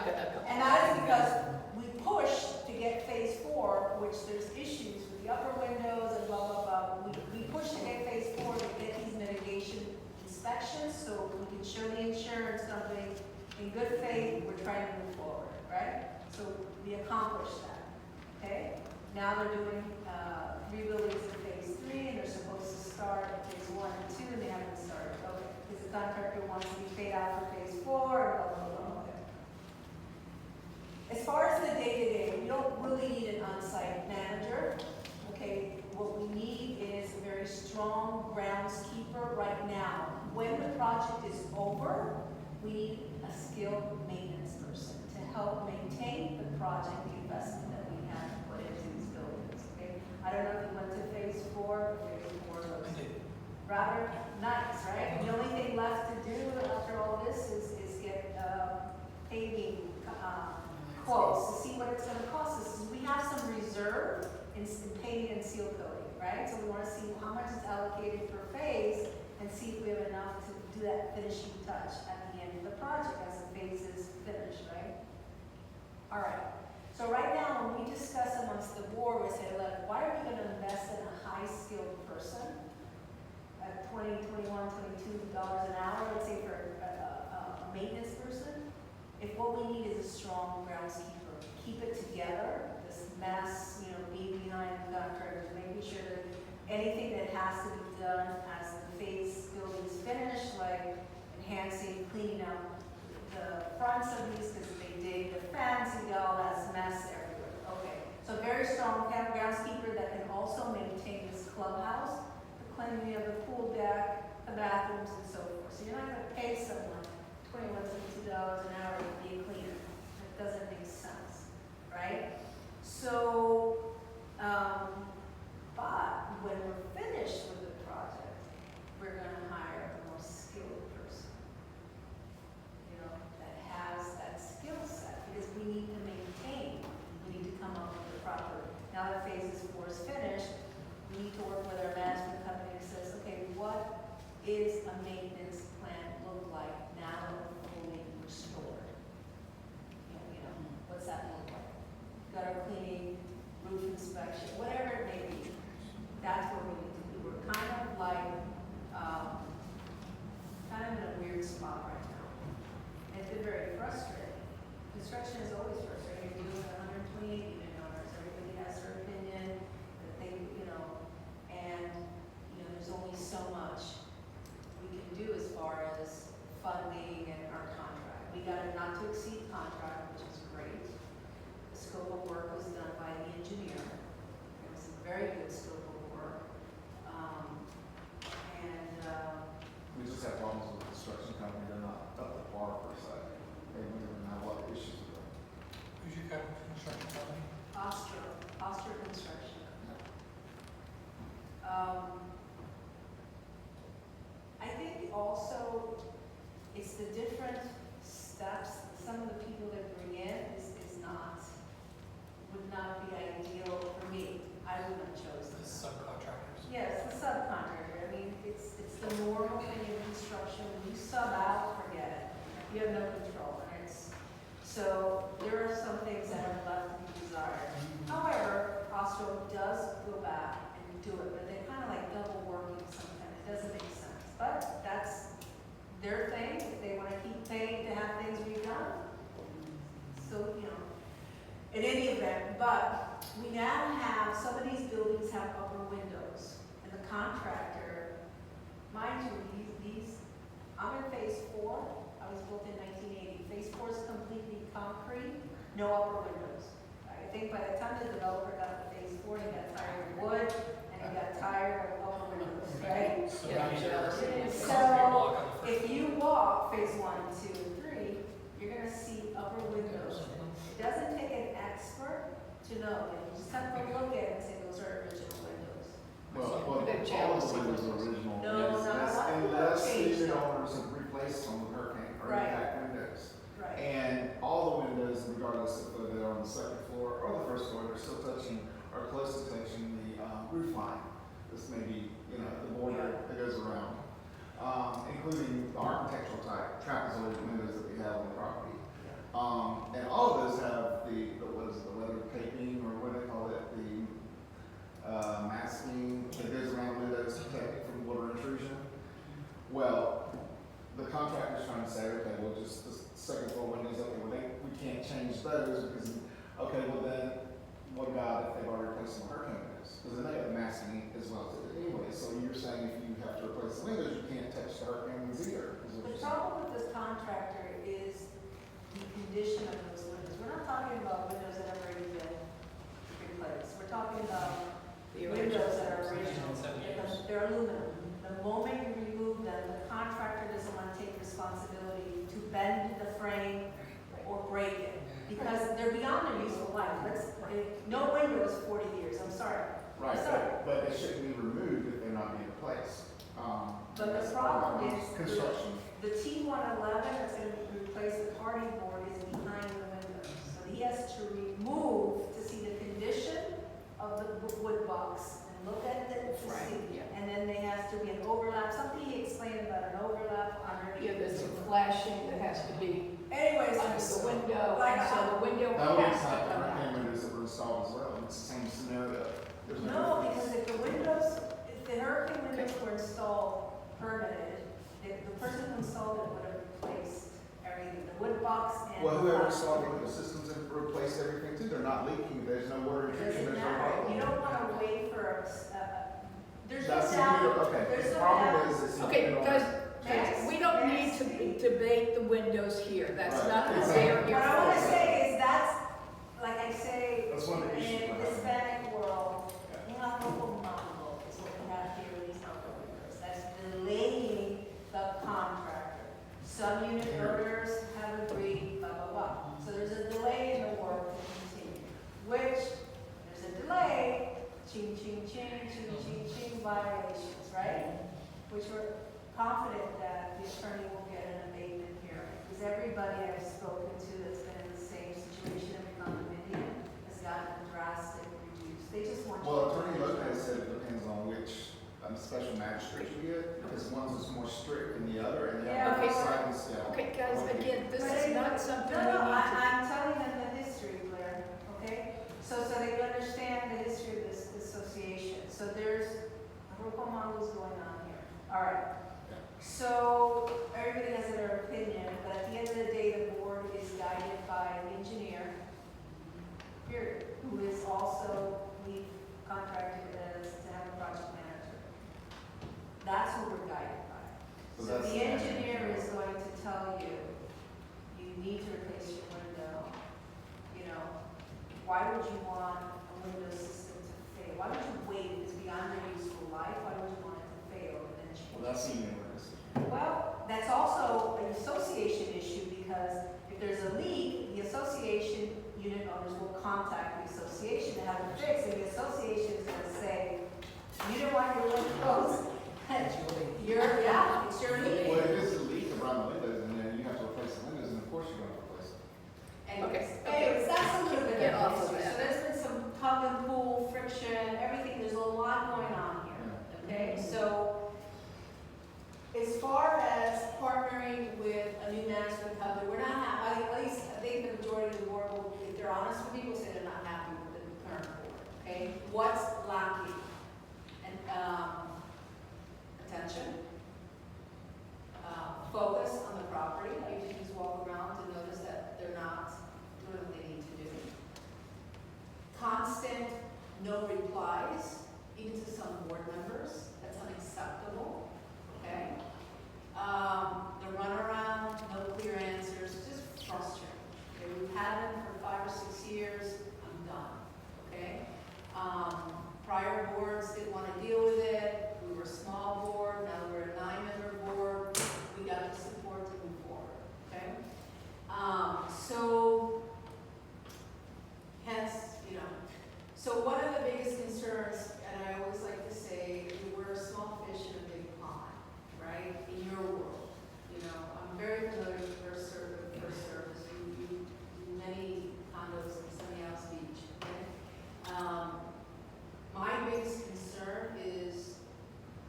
gonna. And that is because we pushed to get phase 4, which there's issues with the upper windows and blah, blah, blah. We pushed to get phase 4 to get these mitigation inspections so we can show the insurance company in good faith we're trying to move forward, right? So we accomplished that, okay? Now they're doing 3 buildings in phase 3 and they're supposed to start at phase 1 and 2 and they haven't started, okay? Because the contractor wants to be paid out for phase 4 and blah, blah, blah, okay. As far as the day-to-day, we don't really need an on-site manager, okay? What we need is a very strong groundskeeper right now. When the project is over, we need a skilled maintenance person to help maintain the project, the investment that we have put into these buildings, okay? I don't know if you went to phase 4, but phase 4 looks rather nice, right? The only thing left to do after all this is get paving quotes to see what it's going to cost us. We have some reserve in paving and seal coating, right? So we want to see how much is allocated per phase and see if we have enough to do that finishing touch at the end of the project as the phase is finished, right? All right. So right now, when we discuss amongst the board, we say, look, why are we going to invest in a high-skilled person at $20, $21, $22 an hour, let's say for a maintenance person, if what we need is a strong groundskeeper, keep it together, this mess, being behind the contractors, making sure that anything that has to be done as the phase building's finished, like enhancing, cleaning up the fronts of these because they dig the fence and get all that mess everywhere. Okay, so very strong groundskeeper that can also maintain this clubhouse, the cleaning of the pool deck, the bathrooms, and so forth. So you're not going to pay someone $21, $22 funding and our contract. We got a not to exceed contract, which is great. The scope of work was done by the engineer. It was a very good scope of work. We just have problems with the construction company, they're not up to par per se. They don't even have a lot of issues with them. Who's your kind of construction company? Oster Construction. I think also it's the different steps, some of the people that bring in would not be ideal for me. I wouldn't have chosen. The subcontractors. Yes, the subcontractor. I mean, it's the normal thing in construction. When you sub out, forget it. You have no control. And so there are some things that are left to be desired. However, Oster does go back and do it, but they're kind of like double working sometimes. It doesn't make sense. But that's their thing. If they want to keep paying to have things redone. So, in any event, but we now have, some of these buildings have upper windows. And the contractor, mind you, I'm in phase 4. I was built in 1980. Phase 4 is completely concrete, no upper windows. I think by the time the developer got to phase 4, he got tired of wood and he got tired of upper windows, right? So Yeah, maybe jealous. there's a So, concrete block on the first if you walk phase 1, 2, and 3, you're gonna see upper windows. It doesn't take an expert to know, you just have to look at it and say, those are original windows. Well, They're all of jealous. the windows are original. No, Yes, not that's a lot of people unless change the them. owners have replaced them with hurricane or Right. impact windows. Right. And all the windows, regardless of whether they're on the second floor or the first floor, they're still touching or close to touching the roof line. This may be, the border that goes around, including the architectural type trapezoid windows that we have on the property. And all of those have the leather taping, or what do they call it, the masking that goes around windows to protect from water intrusion. Well, the contractor's trying to say, okay, well, just the second floor windows, okay, well, we can't change those because, okay, well then, what about if they've already replaced some hurricane windows? Because then they have the masking as well anyway. So you're saying if you have to replace the windows, you can't touch the hurricane windows either. Is what The you're saying. problem with this contractor is the condition of those windows. We're not talking about windows that have already been replaced. We're talking about The windows that are original. original. 7 years. They're aluminum. The moment you remove them, the contractor doesn't want to take responsibility to bend the frame or break it. Because they're beyond their useful life. No window is 40 years, I'm sorry. Right, Sorry. but they shouldn't be removed if they're not being replaced. But that's the part of problem is, construction. the T111 that's going to replace the party board is behind the windows. So he has to remove to see the condition of the wood box and look at it to Right, see. yeah. And then there has to be an overlap, something he explained about an overlap underneath. Yeah, there's some flashing that has to be Anyways, under the window, Like, and so the window That would has to impact the come hurricane out. windows that were installed as well. It's the same scenario. There's no, difference. because if the hurricane windows were installed permanent, the person who installed it would have replaced everything, the wood box and. Well, whoever installed the window systems have replaced everything too. They're not leaking. There's no water intrusion. Doesn't There's no matter, problem. you don't want to wait for, there's no That's the doubt, window. Okay. there's The no problem doubt. is it's Okay, you know, guys, Next, we don't need next to week. debate the windows here. That's Right. not what Exactly. they're here What I want to for. say is that's, like I say, That's one of the issues in we're the having. Hispanic world, Yeah. una poco mambo is what we have here in these windows. That's delaying the contractor. Some unit owners have agreed, blah, blah, blah. So there's a delay in the work to continue, which, there's a delay, ching, ching, ching, ching, ching, ching violations, right? Which we're confident that the attorney will get an abatement hearing. Because everybody I've spoken to that's been in the same situation in the condominium has gotten drastic reduced. They just want you Well, to. Attorney Lopez said it depends on which special magistrate you get, because one's is more strict than the other, and they have Yeah. a sliding scale. Okay, guys, again, this But is anyway, not something we No, no, need to. I'm telling them the history, Blair, okay? So they understand the history of this association. So there's a Rupa Mango's going on here. All right. So everybody has their opinion, but at the end of the day, the board is guided would you want a window system to fail? Why would you wait if it's beyond their useful life? Why would you want it to fail and then change? Well, that's the unit decision. Well, that's also an association issue because if there's a leak, the association unit owners will contact the association to have it fixed. And the association is gonna say, you don't want your windows. It's your leak. It's your leak. Well, if it's a leak around the windows, and then you have to replace the windows, and of course you're gonna replace them. Anyways, that's a little bit Get of off of history. So that. there's been some tug and pull, friction, everything, there's a lot going on here, okay? So as far as partnering with a new management company, we're not happy, at least I think the majority of the board will, if they're honest with people, say they're not happy with the current board, okay? What's lacking? And, attention, focus on the property, you can just walk around to notice that they're not doing what they need to do. Constant no replies, even to some board members, that's unacceptable, okay? The runaround, no clear answers, just frustrating. Okay, we've had them for 5 or 6 years, I'm done, okay? Prior boards didn't want to deal with it, we were a small board, now we're a 9-member board, we got the support to move forward, okay? So, hence, so one of the biggest concerns, and I always like to say, we're a small fish in a big pond, right? In your world, I'm very familiar with FirstService. You do many condos in Sunny Isles Beach, okay? My biggest concern is,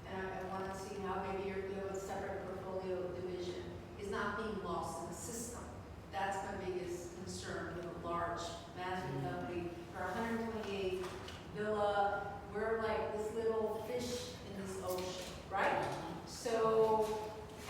and I want to see how maybe you have a separate portfolio division, is not being lost in the system. That's my biggest concern with a large management company. For 128 villa, we're like this little fish in this ocean, right? So,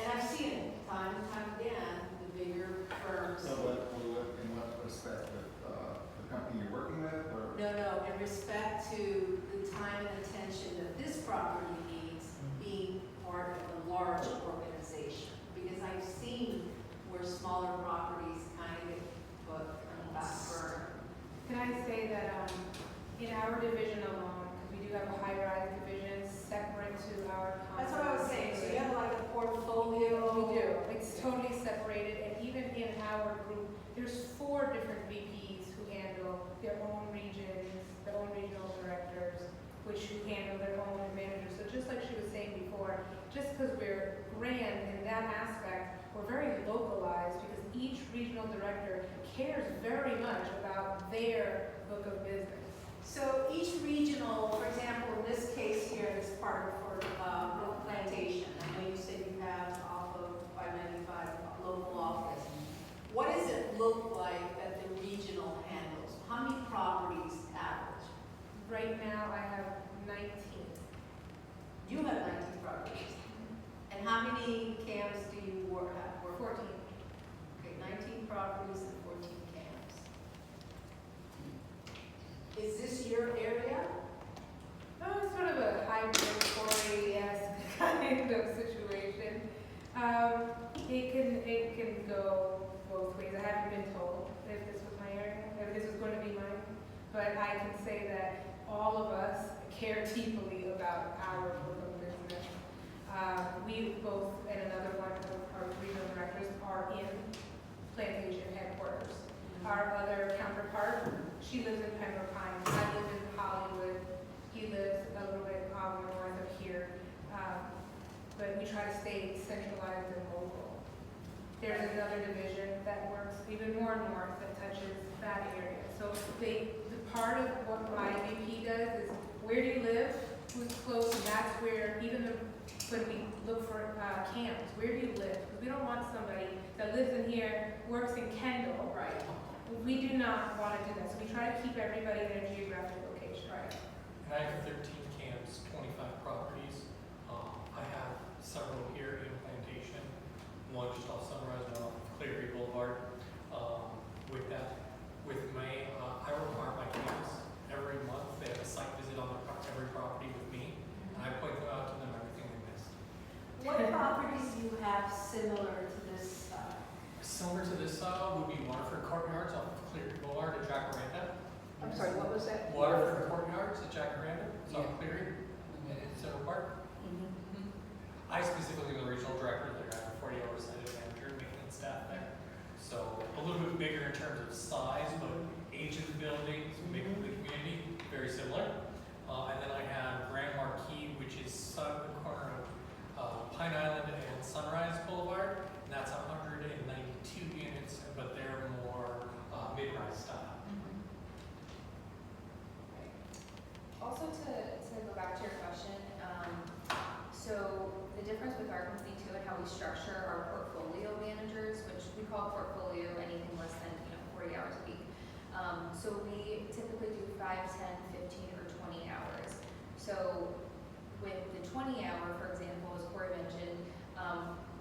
and I've seen it time and time again, the bigger firms. So in what respect, the company you're working with, or? No, in respect to the time and attention that this property needs being part of a large organization. Because I've seen where smaller properties kind of get put on the back burner. Can I say that in our division alone, because we do have a high-rise division separate to our. That's what I was saying, so you have like a portfolio. We do, it's totally separated, and even in our group, there's 4 different VPs who handle their own regions, their own regional directors, who handle their own managers. So just like she was saying before, just because we're grand in that aspect, we're very localized because each regional director cares very much about their book of business. So each regional, for example, in this case here, this part for Plantation, I know you said you have off of 595 local office. What does it look like that the regional handles? How many properties average? Right now, I have 19. You have 19 properties. And how many CAMs do you have? 14. Okay, 19 properties and 14 CAMs. Is this your area? No, it's sort of a hybrid quarry-esque kind of situation. It can go both ways. I haven't been told if this was my area, if this was going to be mine, but I can say that all of us care deeply about our book of business. We both, and another one of our regional directors, are in Plantation headquarters. Our other counterpart, she lives in Pembroke Pines. I live in Hollywood. He lives a little bit north of here. But we try to stay centralized and local. There's another division that works even more north that touches that area. So the part of what my VP does is where do you live, who's close, and that's where even when we look for camps, where do you live? Because we don't want somebody that lives in here, works in Kendall. Right. We do not want to do that. So we try to keep everybody in their geographic location. Right. And I have 13 camps, 25 properties. I have several here in Plantation, one just off Sunrise, one off Clearview Boulevard. With May, I require my camps every month. They have a site visit on every property with me, and I point out to them everything they missed. What properties do you have similar to this style? Similar to this style would be Waterford Courtyards off of Clearview Boulevard at Jacaranda. I'm sorry, what was that? Waterford Courtyards at Jacaranda, it's on Yeah. Cleary, and in Central Park. Mhm. I specifically am the regional director there, I have a 40-hour site manager, maintenance staff there. So a little bit bigger in terms of size, but age of the buildings, big of the community, very similar. And then I have Grand Marquis, which is on the corner of Pine Island and Sunrise Boulevard, and that's 192 units, but they're more mid-rise style. Also to go back to your question, so the difference with our company too and how we structure our portfolio managers, which we call portfolio anything less than 40 hours a week. So we typically do 5, 10, 15, or 20 hours. So with the 20 hour, for example, as Corey mentioned,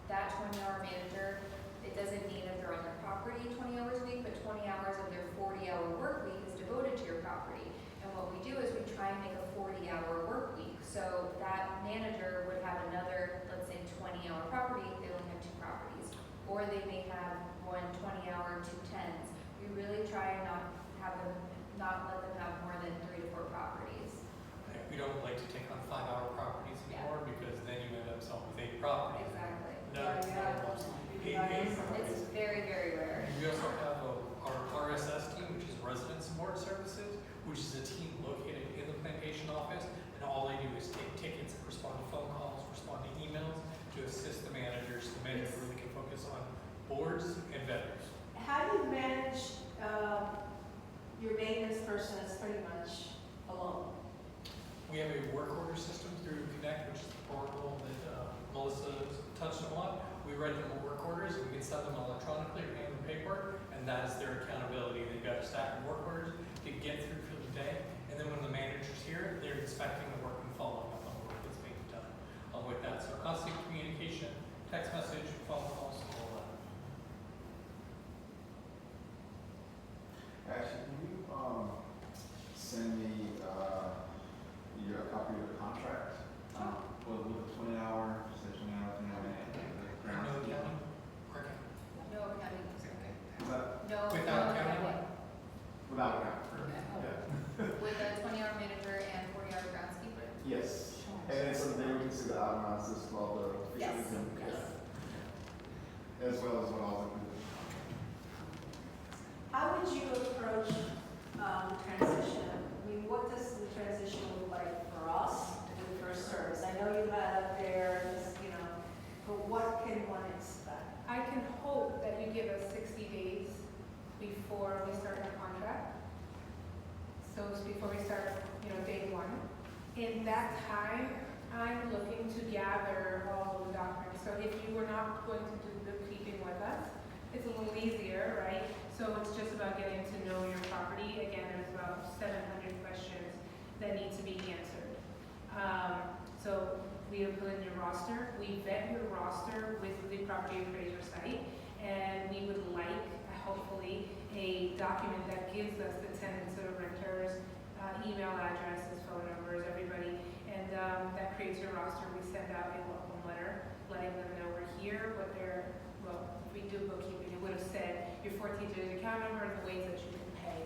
that 20-hour manager, it doesn't mean that they're on their property 20 hours a week, but 20 hours of their 40-hour work week is devoted to your property. And what we do is we try and make a 40-hour work week. So that manager would have another, let's say, 20-hour property. They only have 2 properties. Or they may have one 20-hour, 2 10s. We really try and not let them have more than 3 to 4 properties. We don't like to take on 5-hour properties Yeah. anymore because then you end up selling with 8 properties. Exactly. No, It's very, very rare. We also have our RSS team, which is Resident Support Services, which is a team located in the plantation office, and all they do is take tickets, respond to phone calls, respond to emails to assist the managers. The manager really can focus on boards and vendors. How do you manage, your maintenance person is pretty much alone? We have a work order system through Connect, which is the portal that Melissa touched on. We write them work orders, and we can send them electronically or hand them paper, and that is their accountability. They've got a stack of work orders to get through for the day, and then when the manager's here, they're inspecting the work and following up on the work that's being done with that. So constant communication, text message, phone calls, all that. Actually, can you, send me, a copy of your contract? With a 20-hour, say 20 hour thing on it, the ground. No accounting? Okay. No accounting. Is that No. Without no accounting? without account? Yeah. With a 20-hour manager and 40-hour groundskeeper? Yes. And then some day we can see the outbound system, all the. Yes. Yeah. As well as what all the. How would you approach, transition? I mean, what does the transition look like for us with FirstService? I know you had up there, just, but what can one expect? I can hope that you give us 60 days before we start our contract. So it's before we start, day 1. In that time, I'm looking to gather all of the documents. So if you were not going to do bookkeeping with us, it's a little easier, right? So it's just about getting to know your property. Again, there's about 700 questions that need to be answered. So we have put in your roster. We vet your roster with the property appraiser site, and we would like, hopefully, a document that gives us the tenants or renters, email addresses, phone numbers, everybody, and that creates your roster. We send out a welcome letter letting them know we're here, what they're, well, if we do bookkeeping, it would have said your 14-digit account number and the ways that you can pay.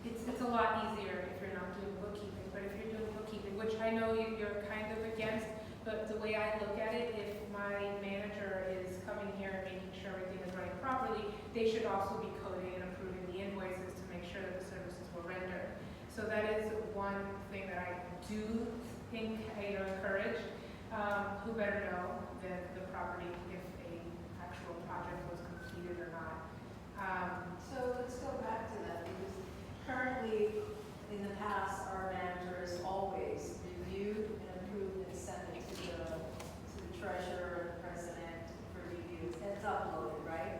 It's a lot easier if you're not doing bookkeeping, but if you're doing bookkeeping, which I know you're kind of against, but the way I look at it, if my manager is coming here and making sure everything is running properly, they should also be coding and approving the invoices to make sure that the services were rendered. So that is one thing that I do think I encourage. Who better know than the property if a actual project was completed or not? So let's go back to that, because currently, in the past, our manager has always reviewed and approved and sent it to the treasurer and president for review. It's uploaded, right?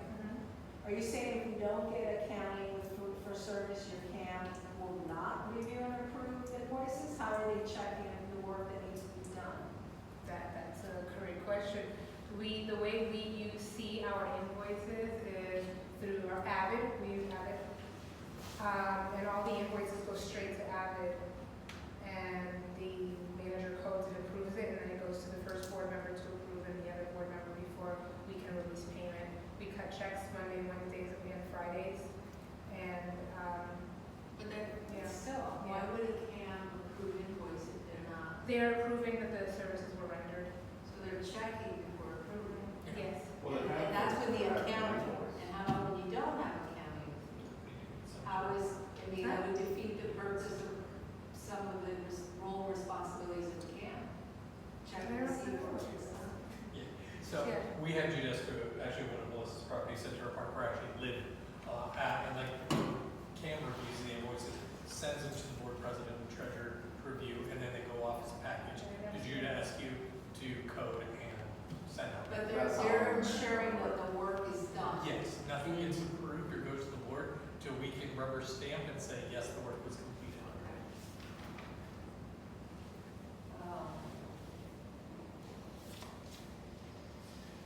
Are you saying if we don't get accounting for service, your CAM will not review and approve invoices? How are they checking the work that needs to be done? That's a great question. The way we see our invoices is through our Avid. We use Avid. And all the invoices go straight to Avid. And the manager codes and approves it, and then it goes to the first board member to approve and the other board member before we can release payment. We cut checks Monday, Wednesdays, and Fridays. And they're proving that the services were rendered. So they're checking before approving. Yes. Well, it And that's with the happens. accounting. And how about when you don't have accounting? How is, I mean, that would defeat the purpose of some of the role responsibilities of the camp. Checking to see what it's done. So Yeah. we had Judesco, actually one of Melissa's properties, Central Park, where I actually lived at, and like Cam reviews the invoices, sends them to the board president and treasurer to review, and then they go off as a package to Judesco to code and send out. But they're ensuring that the work is done. Yes, nothing gets approved or goes to the board till we can rubber stamp and say, yes, the work was completed.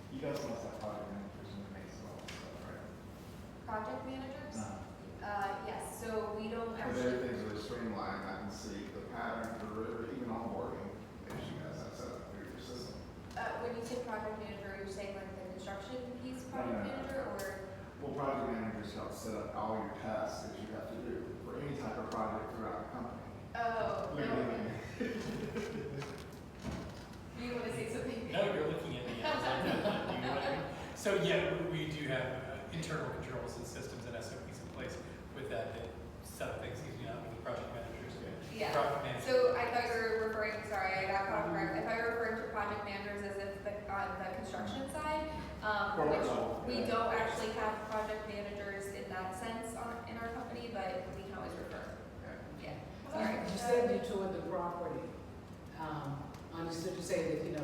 You guys must have project managers in the mix of all this stuff, right? Project managers? No. Yes, so we don't Because actually, everything's really streamlined, I can see the pattern for even onboarding, if you guys have set up through your system. when you say project manager, you're saying like the construction piece No, project no, no. manager, or? Well, project managers help set up all your tasks that you have to do for any type of project throughout the company. Oh, Look no. at me. Do you want to say something? No, you're looking at me. I was like, you know what I mean? So yeah, we do have internal controls and systems and SOPs in place with that set up things, you know, with the project managers. Yeah. Project managers. So I thought you were referring, sorry, I got caught off guard. I thought you were referring to project managers as if on the construction side, Corporate which level, we yeah. don't actually have project managers in that sense in our company, but we can always refer. Okay. Yeah, sorry. You said you toured the property. Understood you say that, you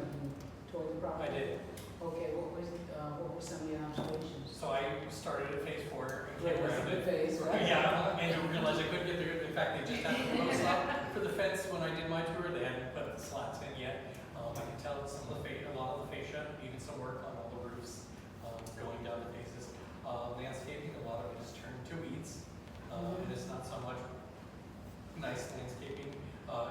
toured the property? I did. Okay, what were some of your observations? So I started at phase 4 and Great, came that's a around good it. phase, right? Yeah, and I realized I couldn't get there. In fact, they just had the posts up for the fence when I did my tour. They hadn't put the slats in yet. I can tell that some of the a lot of the fascia, even some work on all the roofs, going down the faces. Landscaping, a lot of it is turned to weeds. And it's not so much nice landscaping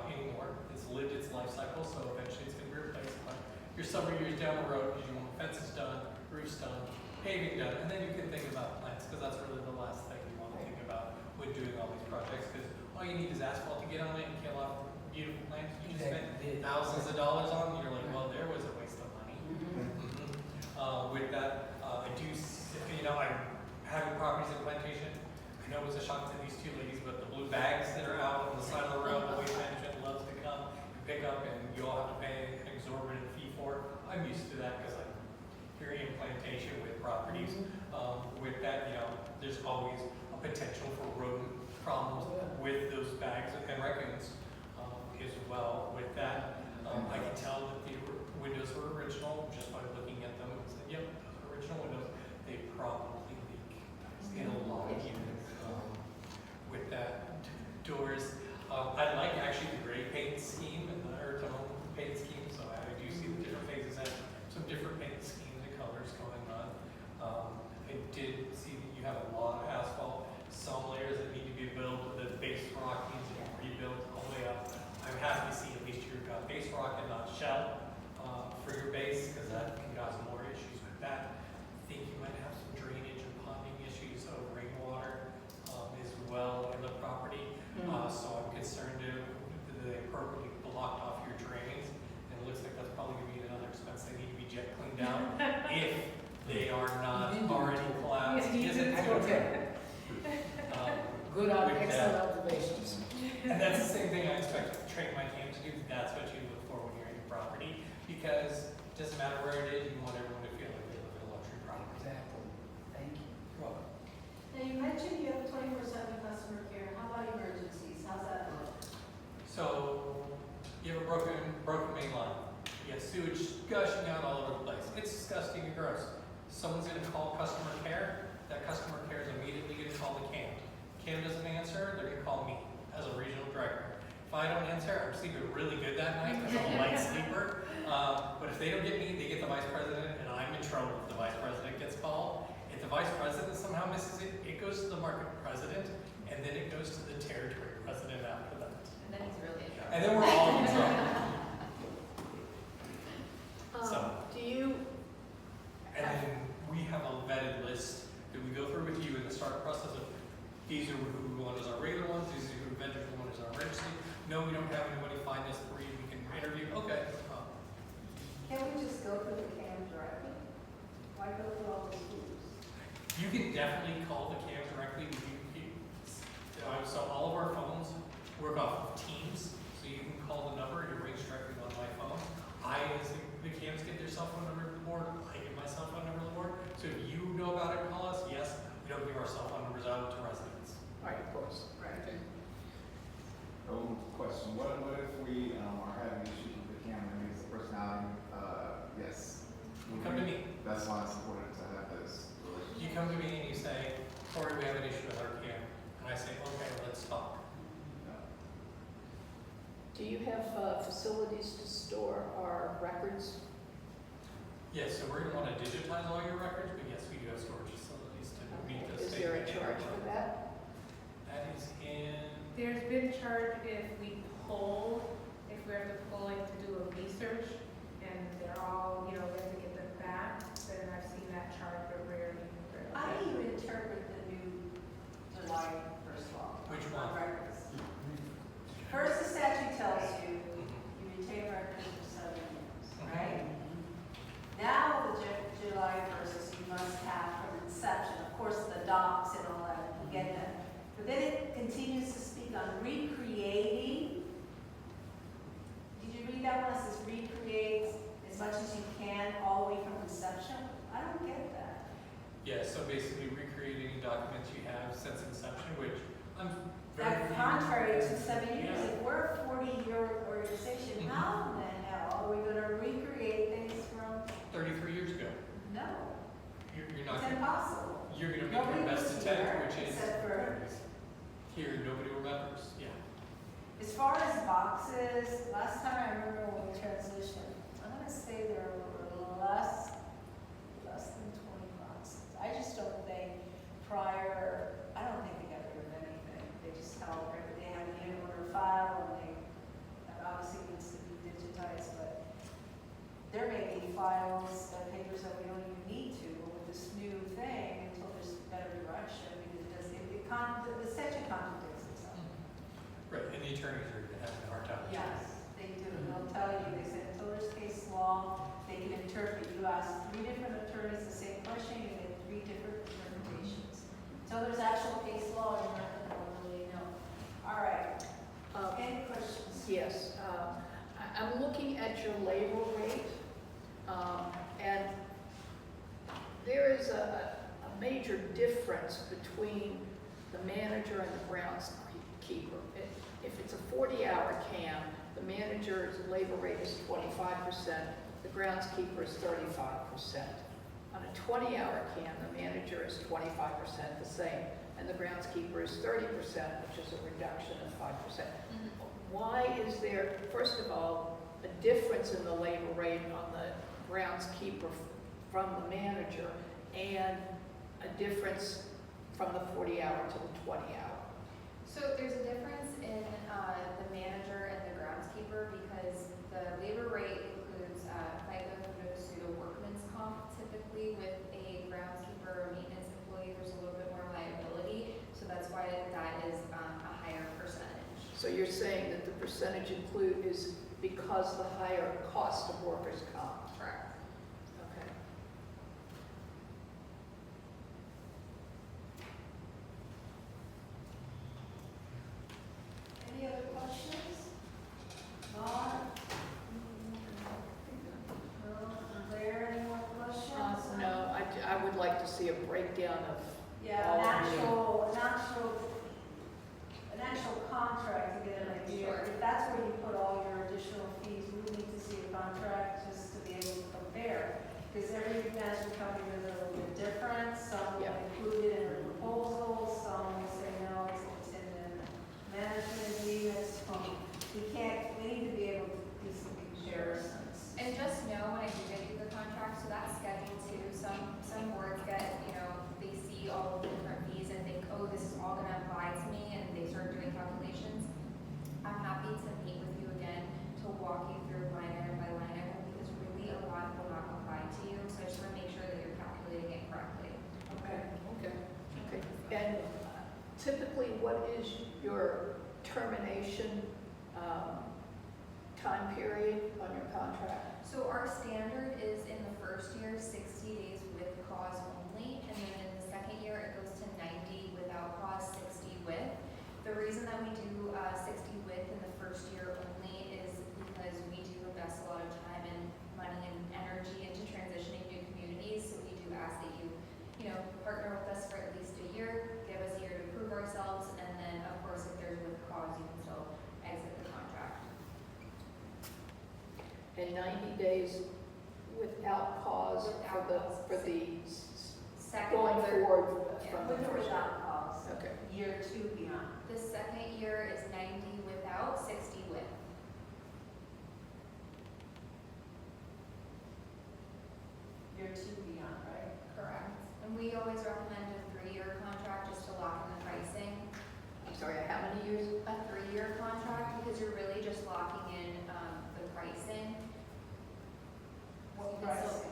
anymore. It's lived its life cycle, so eventually it's going to be replaced. But you're several years down the road because you want fences done, roofs done, paving done, and then you can think about plants, because that's really the last thing you want to think about when doing all these projects, because all you need is asphalt to get on it and kill off beautiful plants you just spent thousands of dollars on, you're like, well, there was a waste of money. With that, I do, I'm having properties in Plantation. I know it was a shock to these two ladies, but the blue bags that are out on the side of the road, the waste management loves to come and pick up, and you all have to pay an exorbitant fee for. I'm used to that because I'm here in Plantation with properties. With that, there's always a potential for rodent problems with those bags and raccoons as well. With that, I can tell that the windows were original just by looking at them and saying, yep, those are original windows. They probably leak in a lot of units. With that, doors, I like actually the gray paint scheme and the earth tone paint scheme, so I do see the different phases have some different paint schemes and colors going on. I did see that you have a lot of asphalt, some layers that need to be built, the base rock needs to be rebuilt all the way up. I'm happy to see at least you've got base rock and not shell for your base, because that can cause more issues with that. I think you might have some drainage and ponding issues of rainwater as well in the property. So I'm concerned that they appropriately blocked off your drains, and it looks like that's probably going to be another expense. They need to be jet cleaned out if they are not already collapsed. Isn't it? Okay. Good, With excellent that. observations. And that's the same thing I expect to train my team to do. That's what you look for when you're in your property, because it doesn't matter where it is, you want everyone to feel like they live in a luxury property. Exactly. Thank you. You're welcome. Now, you mentioned you have 24/7 customer care. How about emergencies? How's that look? So you have a broken main line. You have sewage gushing out all over the place. It's disgusting and gross. Someone's going to call customer care. That customer care is immediately going to call the CAM. CAM doesn't answer, they're going to call me as a regional director. If I don't answer, I'm sleeping really good that night because I'm a light sleeper. But if they don't get me, they get the vice president, and I'm in trouble if the vice president gets called. If the vice president somehow misses it, it goes to the market president, and then it goes to the territory president after that. And then he's really in trouble. And then we're all in trouble. So. Do you, And then we have a vetted list that we go through with you in the start process of these are who we want as our regular ones, these are who vendors we want as our emergency. No, we don't have anybody find us for you. We can You can definitely call the CAM directly. So all of our phones work off of Teams, so you can call the number and it rings directly on my phone. As the CAMs get their cell phone number to the board, I get my cell phone number to the board. So if you know about it, call us. Yes, we don't give our cell phone numbers out to residents. Right, of course. Right. Okay. Question, what if we are having issues with the camera, maybe it's a personality, yes. You come to me. That's why it's important to have this relationship. You come to me and you say, Corey, we have an issue with our CAM. And I say, okay, let's talk. Do you have facilities to store our records? Yes, so we're going to want to digitize all your records, but yes, we do have storage facilities to meet the Is state. there a charge for that? That is in, There's been charge if we pull, if we have to pull it to do a research, and they're all, we have to get them back, then I've seen that charge, but rarely. How do you interpret the new July 1st law? Which On one? records. First, the statute tells you, you retain records for 7 years, right? Now, the July 1st is you must have from inception, of course, the docs and all that, you get that. But then it continues to speak on recreating. Did you read that one? It says recreate as much as you can all the way from inception. I don't get that. yeah, so basically recreate any documents you have since inception, which I'm very. That's contrary to 7 years. Yeah. If we're a 40-year organization, how in the hell are we gonna recreate things from, 33 years ago. no, You're it's not, impossible. you're going to make Nobody your best was attempt, here which is. except for- Here, nobody remembers, yeah. As far as boxes, last time I remember when we transitioned, I'm gonna say there were less than 20 boxes. I just don't think I don't think they got rid of anything. They just held, they had an in-order file and that obviously needs to be digitized, but there may be files, papers that we don't even need to, but with this new thing, until there's better direction, because the statute contradicts itself. Right, and the attorneys are having a hard time. Yes, they do. They'll tell you, they said until there's case law, they can interpret. You ask 3 different attorneys the same question, you get 3 different interpretations. Until there's actual case law, you're not gonna really know. All right, any questions? Yes, I'm looking at your labor rate, and there is a major difference between the manager and the groundskeeper. If it's a 40-hour CAM, the manager's labor rate is 25%, the groundskeeper is 35%. On a 20-hour CAM, the manager is 25% the same, and the groundskeeper is 30%, which is a reduction of 5%. Why is there, first of all, a difference in the labor rate on the groundskeeper from the manager, and a difference from the 40-hour to the 20-hour? So there's a difference in the manager and the groundskeeper because the labor rate includes FICA, pseudo workman's comp. Typically with a groundskeeper or maintenance employee, there's a little bit more liability. So that's why that is a higher percentage. So you're saying that the percentage include is because the higher cost of workers' comp? Correct. Okay. Any other questions? Dawn? Claire, any more questions? No, I would like to see a breakdown of Yeah, all an of the- actual contract to get an idea. Sure. If that's where you put all your additional fees, we would need to see a contract just to be able to compare. Because every management company is a little bit different, some will Yeah. include it in their proposal, some will say no, it's in the management agreements. We need to be able to do some comparisons. And just know when I do get you the contract, so that's scheduled too. Some boards get, they see all of the different fees and think, oh, this is all gonna apply to me, and they start doing calculations. I'm happy to meet with you again to walk you through line item by line item, because really a lot will not apply to you, so I just wanna make sure that you're calculating it correctly. Okay. And typically, what is your termination time period on your contract? So our standard is in the first year, 60 days with cause only, and then in the second 90 days without cause Without for cause. the Second, going third, forward yeah. from the With or first year. without cause. Okay. Year 2 beyond. The second year is 90 without, 60 with. Year 2 beyond, right? Correct. And we always recommend a 3-year contract just to lock in the pricing. I'm sorry, how many years? A 3-year contract because you're really just locking in the pricing. What You can still- pricing?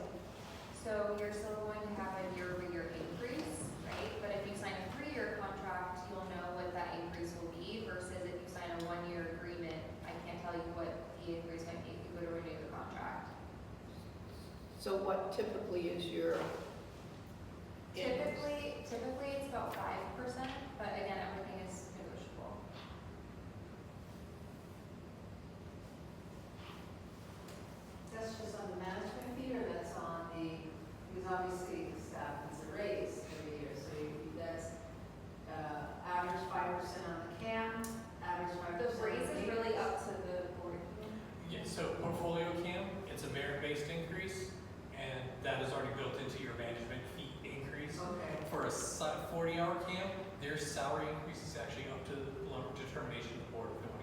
So you're still going to have a year-over-year increase, right? But if you sign a 3-year contract, you'll know what that increase will be versus if you sign a 1-year agreement, I can't tell you what the increase might be if you go to renew the contract. So what typically is your increase? Typically it's about 5%, but again, everything is negotiable. That's just on the management fee, or that's on the, because obviously the staff needs a raise every year, so that's, average 5% on the CAM, average 5%. The raise is really up to the board. Yeah, so portfolio CAM, it's a merit-based increase, and that is already built into your management fee increase. Okay. For a 40-hour CAM, their salary increase is actually up to the level of determination of the board if they want to